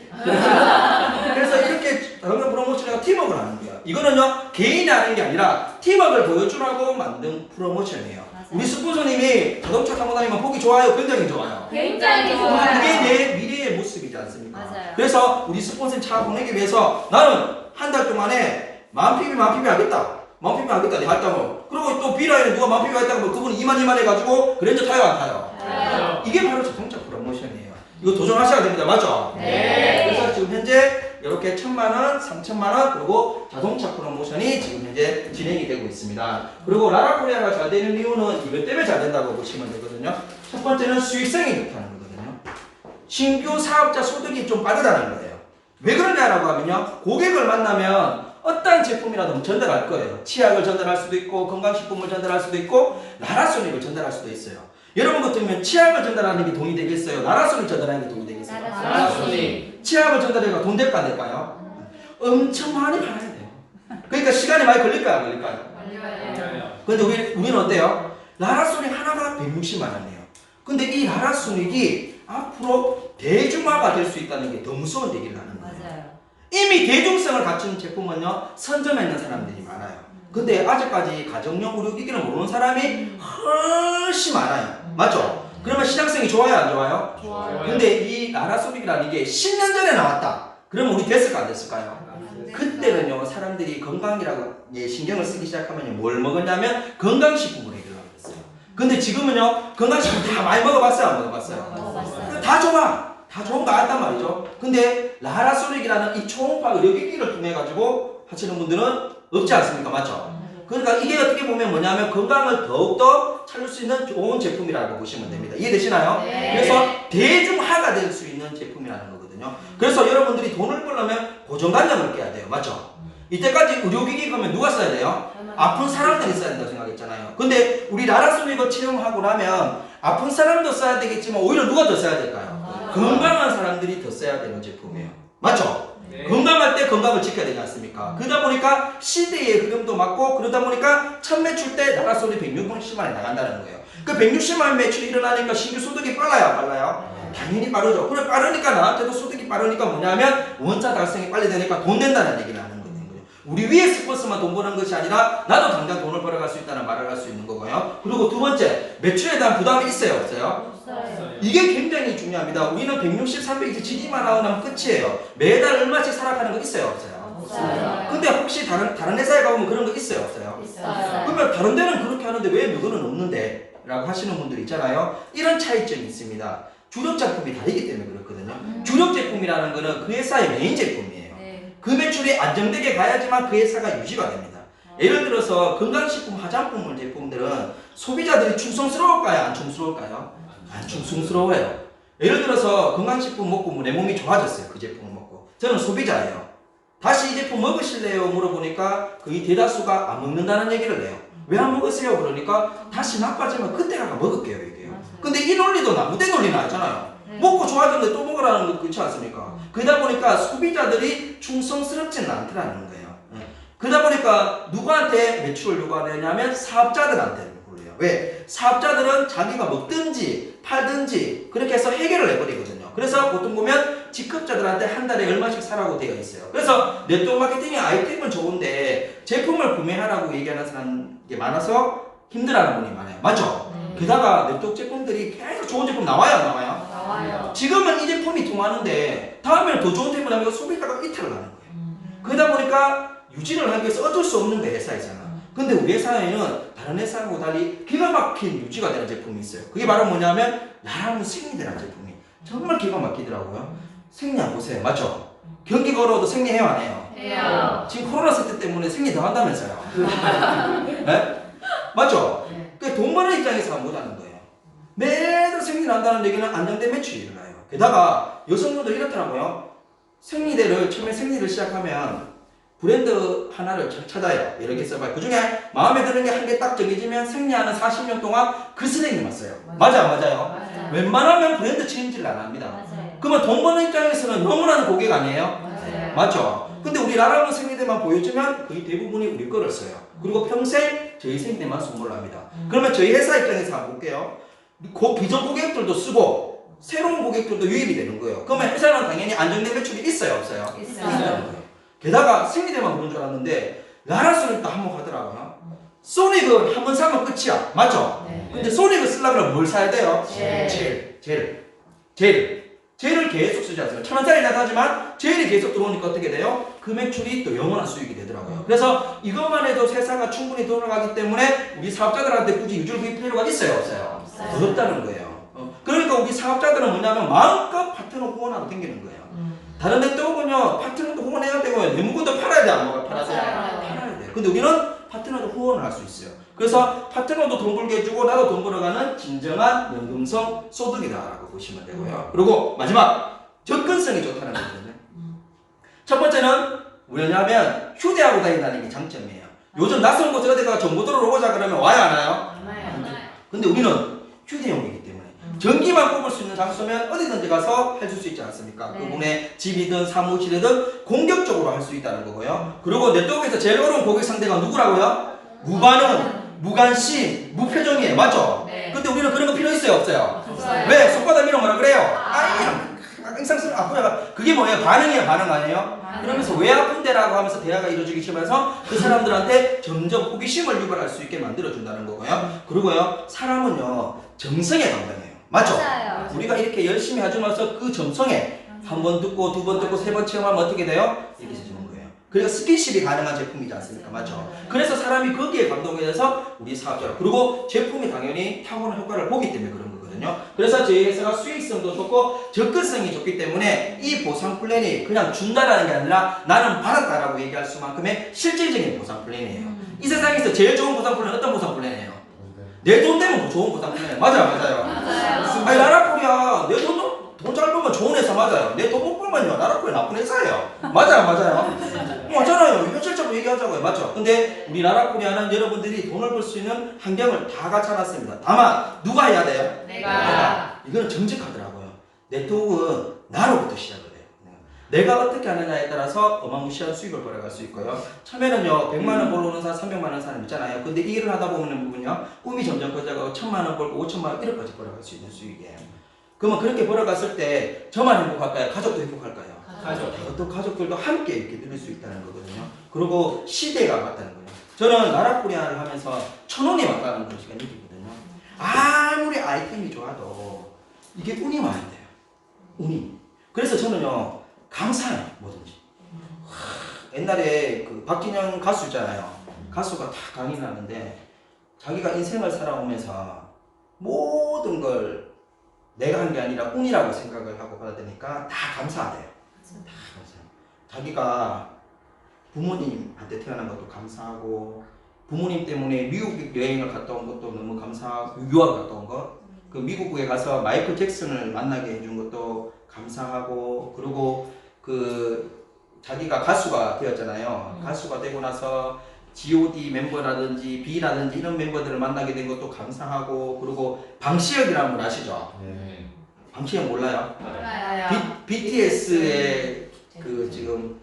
그래서 이렇게 다른 프로모션과 팀워크를 하는 거예요. 이거는요, 개인이 하는 게 아니라 팀워크를 보여주라고 만든 프로모션이에요.
맞아요.
우리 스폰서님이 자동차 타고 다니면 보기 좋아요? 굉장히 좋아요.
굉장히
그게
좋아요.
내 미래의 모습이지 않습니까?
맞아요.
그래서 우리 스폰서 차 보내기 위해서 나는 한 달 동안에 만 PB 하겠다. 만 PB 하겠다, 내 할당을. 그리고 또 B라인에 누가 만 PB 하겠다고 하면 그분이 2만 해가지고 그랜저 타요, 안 타요?
타요.
이게 바로 자동차 프로모션이에요. 이거 도전하셔야 됩니다. 맞죠?
네.
그래서 지금 현재 이렇게 1,000만원, 3,000만원, 그리고 자동차 프로모션이 지금 현재 진행이 되고 있습니다. 그리고 라라코리아가 잘 되는 이유는 이것 때문에 잘 된다고 보시면 되거든요. 첫 번째는 수익성이 좋다는 거거든요. 신규 사업자 소득이 좀 빠르다는 거예요. 왜 그러냐라고 하면요, 고객을 만나면 어떤 제품이라도 전달할 거예요. 치약을 전달할 수도 있고, 건강식품을 전달할 수도 있고, 나라소닉을 전달할 수도 있어요. 여러분 같으면 치약을 전달하는 게 돈이 되겠어요? 나라소닉 전달하는 게 돈이 되겠어요?
나라소닉.
치약을 전달해가 돈 될까 안 될까요? 엄청 많이 팔아야 돼요. 그러니까 시간이 많이 걸릴까요, 안 걸릴까요? 근데 우리는 어때요? 나라소닉 하나가 160만 원이에요. 근데 이 나라소닉이 앞으로 대중화가 될 수 있다는 게 더 무서운 얘기를 하는 거예요.
맞아요.
이미 대중성을 갖춘 제품은요, 선점에 있는 사람들이 많아요. 근데 아직까지 가정용 의료기기를 모르는 사람이 훨씬 많아요. 맞죠? 그러면 시장성이 좋아요, 안 좋아요?
좋아요.
근데 이 나라소닉이라는 게 10년 전에 나왔다. 그러면 우리 됐을까 안 됐을까요? 그때는요, 사람들이 건강이라고 신경을 쓰기 시작하면요, 뭘 먹었냐면 건강식품을 해결하고 있어요. 근데 지금은요, 건강식품 다 많이 먹어봤어요, 안 먹어봤어요?
먹어봤어요.
다 좋아. 다 좋은 거 알단 말이죠. 근데 라라소닉이라는 이 초음파 의료기기를 통해 가지고 하시는 분들은 없지 않습니까? 맞죠? 그러니까 이게 어떻게 보면 뭐냐면 건강을 더욱더 찾을 수 있는 좋은 제품이라고 보시면 됩니다. 이해되시나요?
네.
그래서 대중화가 될 수 있는 제품이라는 거거든요. 그래서 여러분들이 돈을 벌려면 고정관념을 깨야 돼요. 맞죠? 이때까지 의료기기 가면 누가 써야 돼요? 아픈 사람들이 써야 된다고 생각했잖아요. 근데 우리 나라소닉을 채용하고 나면 아픈 사람도 써야 되겠지만 오히려 누가 더 써야 될까요? 건강한 사람들이 더 써야 되는 제품이에요. 맞죠?
네.
건강할 때 건강을 지켜야 되지 않습니까? 그러다 보니까 시대의 흐름도 맞고 그러다 보니까 첫 매출 때 나라소닉 160만에 나간다는 거예요. 그 160만 매출이 일어나니까 신규 소득이 빨라요? 당연히 빠르죠. 그래 빠르니까 나한테도 소득이 빠르니까 뭐냐면 원자 달성이 빨리 되니까 돈 낸다는 얘기를 하는 거예요. 우리 위에 스폰서만 돈 버는 것이 아니라 나도 당장 돈을 벌어갈 수 있다는 말을 할 수 있는 거고요. 그리고 두 번째, 매출에 대한 부담이 있어요, 없어요?
없어요.
이게 굉장히 중요합니다. 우리는 160, 300 GD만 나오면 끝이에요. 매달 얼마씩 살아가는 거 있어요, 없어요?
없어요.
근데 혹시 다른 회사에 가보면 그런 거 있어요, 없어요?
있어요.
그러면 다른 데는 그렇게 하는데 왜 너는 없는데? 라고 하시는 분들 있잖아요. 이런 차이점이 있습니다. 주력 제품이 다르기 때문에 그렇거든요. 주력 제품이라는 거는 그 회사의 메인 제품이에요.
네.
그 매출이 안정되게 가야지만 그 회사가 유지가 됩니다. 예를 들어서 건강식품, 화장품 제품들은 소비자들이 충성스러울까요? 안 충성스러울까요? 안 충성스러워요. 예를 들어서 건강식품 먹고 내 몸이 좋아졌어요. 그 제품을 먹고. 저는 소비자예요. 다시 이 제품 먹으실래요? 물어보니까 거의 대다수가 안 먹는다는 얘기를 해요. 왜 안 먹으세요? 그러니까 다시 나빠지면 그때 가서 먹을게요. 이게요. 근데 이 논리도 나무대 논리는 알잖아요. 먹고 좋아졌는데 또 먹으라는 거 그렇지 않습니까? 그러다 보니까 소비자들이 충성스럽지는 않더라는 거예요. 그러다 보니까 누구한테 매출을 요구하느냐면 사업자들한테 요구해요. 왜? 사업자들은 자기가 먹든지 팔든지 그렇게 해서 해결을 해버리거든요. 그래서 보통 보면 직급자들한테 한 달에 얼마씩 사라고 되어 있어요. 그래서 네트워크 마케팅의 아이템은 좋은데 제품을 구매하라고 얘기하는 사람이 많아서 힘들어하는 분이 많아요. 맞죠? 게다가 네트워크 제품들이 계속 좋은 제품 나와요, 안 나와요?
나와요.
지금은 이 제품이 통하는데 다음에는 더 좋은 제품을 하면 소비자가 이탈을 하는 거예요. 그러다 보니까 유지를 하기 위해서 어쩔 수 없는 게 회사이잖아. 근데 우리 회사에는 다른 회사하고 달리 기가 막힌 유지가 되는 제품이 있어요. 그게 바로 뭐냐면 라라무 생리대라는 제품이 정말 기가 막히더라고요. 생리 안 보세요. 맞죠? 경기 걸어도 생리해요, 안 해요?
해요.
지금 코로나 사태 때문에 생리 더 한다면서요. 네? 맞죠? 그 돈 버는 입장에서 못하는 거예요. 매달 생리 난다는 얘기는 안정된 매출이 일어나요. 게다가 여성분들 이렇더라고요. 생리대를 처음에 생리를 시작하면 브랜드 하나를 찾아요. 여러 개 써봐요. 그 중에 마음에 드는 게 한 개 딱 정해지면 생리하는 40년 동안 그 선생님만 써요. 맞아요.
맞아요.
웬만하면 브랜드 체인지를 안 합니다.
맞아요.
그러면 돈 버는 입장에서는 너무나는 고객 아니에요?
맞아요.
맞죠? 근데 우리 라라무 생리대만 보여주면 거의 대부분이 우리 거를 써요. 그리고 평생 저희 생리대만 선물을 합니다. 그러면 저희 회사 입장에서 한번 볼게요. 기존 고객들도 쓰고 새로운 고객들도 유입이 되는 거예요. 그러면 회사는 당연히 안정된 매출이 있어요, 없어요?
있어요.
있다는 거예요. 게다가 생리대만 그런 줄 알았는데 라라소닉도 한번 가더라고요. 소닉은 한 번 사면 끝이야. 맞죠?
네.
근데 소닉을 쓰려면 뭘 사야 돼요?
젤.
젤을 계속 쓰지 않습니까? 1,000원짜리 나가지만 젤이 계속 들어오니까 어떻게 돼요? 그 매출이 또 영원한 수익이 되더라고요. 그래서 이것만 해도 회사가 충분히 돌아가기 때문에 우리 사업자들한테 굳이 유지를 볼 필요가 있어요, 없어요?
없어요.
없다는 거예요. 그러니까 우리 사업자들은 뭐냐면 마음껏 파트너 후원하고 댕기는 거예요. 다른 네트워크는요, 파트너도 후원해야 되고요, 내 물건도 팔아야 돼, 안 먹어요? 팔아야 돼.
맞아요.
팔아야 돼. 근데 우리는 파트너도 후원을 할 수 있어요. 그래서 파트너도 돈 벌게 해주고 나도 돈 벌어가는 진정한 연금성 소득이다라고 보시면 되고요. 그리고 마지막 접근성이 좋다는 거거든요. 첫 번째는 뭐냐면 휴대하고 다닌다는 게 장점이에요. 요즘 낯선 곳에 어디가 정보 들어오자 그러면 와요, 안 와요? 근데 우리는 휴대용이기 때문에 전기만 꼽을 수 있는 장소면 어디든지 가서 해줄 수 있지 않습니까?
네.
그분의 집이든 사무실이든 공격적으로 할 수 있다는 거고요. 그리고 네트워크에서 제일 어려운 고객 상대가 누구라고요? 무반응, 무관심, 무표정이에요. 맞죠?
네.
근데 우리는 그런 거 필요 있어요, 없어요?
없어요.
왜? 손바닥 밀어 뭐라 그래요? 항상 쓰는 아프다가 그게 뭐예요? 반응이에요, 반응 아니에요? 그러면서 왜 아픈데라고 하면서 대화가 이루어지기 시작해서 그 사람들한테 점점 호기심을 유발할 수 있게 만들어준다는 거고요. 그리고요, 사람은요, 정성에 감당해요. 맞죠?
맞아요.
우리가 이렇게 열심히 해주면서 그 정성에 한 번 듣고 두 번 듣고 세 번 체험하면 어떻게 돼요? 이렇게 해주는 거예요. 그러니까 스킨십이 가능한 제품이지 않습니까? 맞죠? 그래서 사람이 거기에 감동이 돼서 우리 사업자로, 그리고 제품이 당연히 탁월한 효과를 보기 때문에 그런 거거든요. 그래서 저희 회사가 수익성도 좋고 접근성이 좋기 때문에 이 보상 플랜이 그냥 준다라는 게 아니라 나는 받았다라고 얘기할 수만큼의 실질적인 보상 플랜이에요. 이 세상에서 제일 좋은 보상 플랜은 어떤 보상 플랜이에요? 내 돈 되면 더 좋은 보상 플랜이에요. 맞아요.
맞아요.
아니 나라코리아 내 돈 잘 벌면 좋은 회사 맞아요. 내 돈 못 벌면요 나라코리아 나쁜 회사예요. 맞아요. 맞잖아요. 현실적으로 얘기하자고요. 맞죠? 근데 우리 나라코리아는 여러분들이 돈을 벌 수 있는 환경을 다 갖춰놨습니다. 다만 누가 해야 돼요?
내가.
이거는 정직하더라고요. 네트워크는 나로부터 시작을 해요. 내가 어떻게 하느냐에 따라서 어마무시한 수익을 벌어갈 수 있고요. 처음에는요 100만원 벌어오는 사람, 300만원 사람 있잖아요. 근데 이 일을 하다 보면 부분요 꿈이 점점 커져가고 1000만원 벌고 5천만원 1억까지 벌어갈 수 있는 수익이에요. 그러면 그렇게 벌어갔을 때 저만 행복할까요? 가족도 행복할까요? 또 가족들도 함께 이렇게 누릴 수 있다는 거거든요. 그리고 시대가 맞다는 거예요. 저는 나라코리아를 하면서 1,000원이 맞다는 걸 제가 느끼거든요. 아무리 아이템이 좋아도 이게 운이 와야 돼요. 운이. 그래서 저는요 감사해요, 뭐든지. 옛날에 그 박진영 가수 있잖아요. 가수가 다 강의를 하는데 자기가 인생을 살아오면서 모든 걸 내가 한 게 아니라 운이라고 생각을 하고 받아들이니까 다 감사하대요. 다 감사해요. 자기가 부모님한테 태어난 것도 감사하고 부모님 때문에 미국 여행을 갔다 온 것도 너무 감사하고 유학 갔다 온 것 그 미국에 가서 마이클 잭슨을 만나게 해준 것도 감사하고, 그리고 그 자기가 가수가 되었잖아요. 가수가 되고 나서 G.O.D 멤버라든지 B라든지 이런 멤버들을 만나게 된 것도 감사하고, 그리고 방시혁이라는 분 아시죠?
네.
방시혁 몰라요?
몰라요.
BTS의 그 지금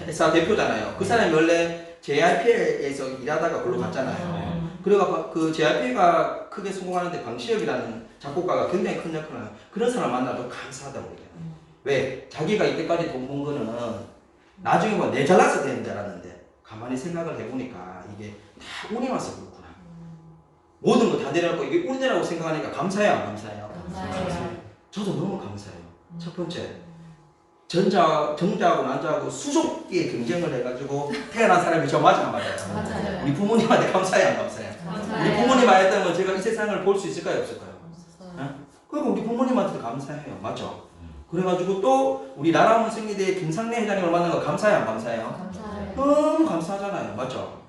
회사 대표잖아요. 그 사람이 원래 JYP에서 일하다가 글로 갔잖아요. 그래가 그 JYP가 크게 성공하는데 방시혁이라는 작곡가가 굉장히 큰 역할을 해요. 그런 사람 만나도 감사하다고 그래요. 왜? 자기가 이때까지 돈 번 거는 나중에 뭐 내 잘나서 되는 줄 알았는데 가만히 생각을 해보니까 이게 다 운이 와서 그렇구나. 모든 거 다 내려놓고 이게 운이라고 생각하니까 감사해요, 안 감사해요?
감사해요.
저도 너무 감사해요. 첫 번째, 정자하고 난자하고 수족기에 경쟁을 해가지고 태어난 사람이 저 맞아, 안 맞아요?
맞아요.
우리 부모님한테 감사해요, 안 감사해요? 우리 부모님 안 했다면 제가 이 세상을 볼 수 있을까요, 없을까요? 그러니까 우리 부모님한테도 감사해요, 맞죠? 그래가지고 또 우리 나라문 생리대 김상래 회장님을 만난 거 감사해요, 안 감사해요?
감사해요.
너무 감사하잖아요, 맞죠?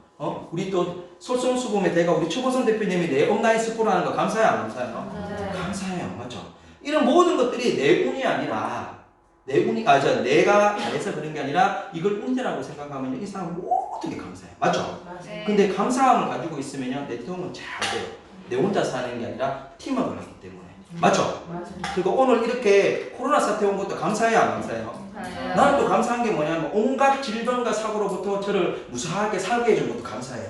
우리 또 솔선수범의 대가 우리 최보선 대표님이 내 온라인 스포라는 거 감사해요, 안 감사해요? 감사해요, 맞죠? 이런 모든 것들이 내 운이 아니라 내가 잘해서 그런 게 아니라 이걸 운이라고 생각하면 이 사람 모든 게 감사해요, 맞죠?
맞아요.
근데 감사함을 가지고 있으면 내 통은 잘 돼요. 내 혼자 사는 게 아니라 팀워크를 하기 때문에, 맞죠?
맞아요.
그리고 오늘 이렇게 코로나 사태 온 것도 감사해요, 안 감사해요?
감사해요.
나는 또 감사한 게 뭐냐면 온갖 질병과 사고로부터 저를 무사하게 살게 해준 것도 감사해요.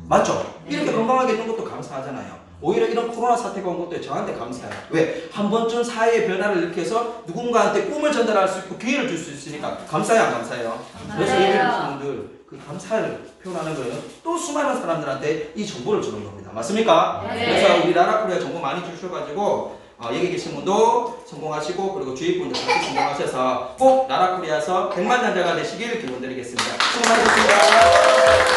맞죠? 이렇게 건강하게 있는 것도 감사하잖아요. 오히려 이런 코로나 사태가 온 것도 저한테 감사해요. 왜? 한 번쯤 사회의 변화를 일으켜서 누군가한테 꿈을 전달할 수 있고 기회를 줄 수 있으니까 감사해요, 안 감사해요? 그래서 예비군 분들 그 감사를 표현하는 거예요. 또 수많은 사람들한테 이 정보를 주는 겁니다. 맞습니까?
네.
그래서 우리 나라코리아 정보 많이 주셔가지고 여기 계신 분도 성공하시고 그리고 주위 분들 같이 성공하셔서 꼭 나라코리아에서 100만 장자가 되시길 기원드리겠습니다. 수고 많으셨습니다.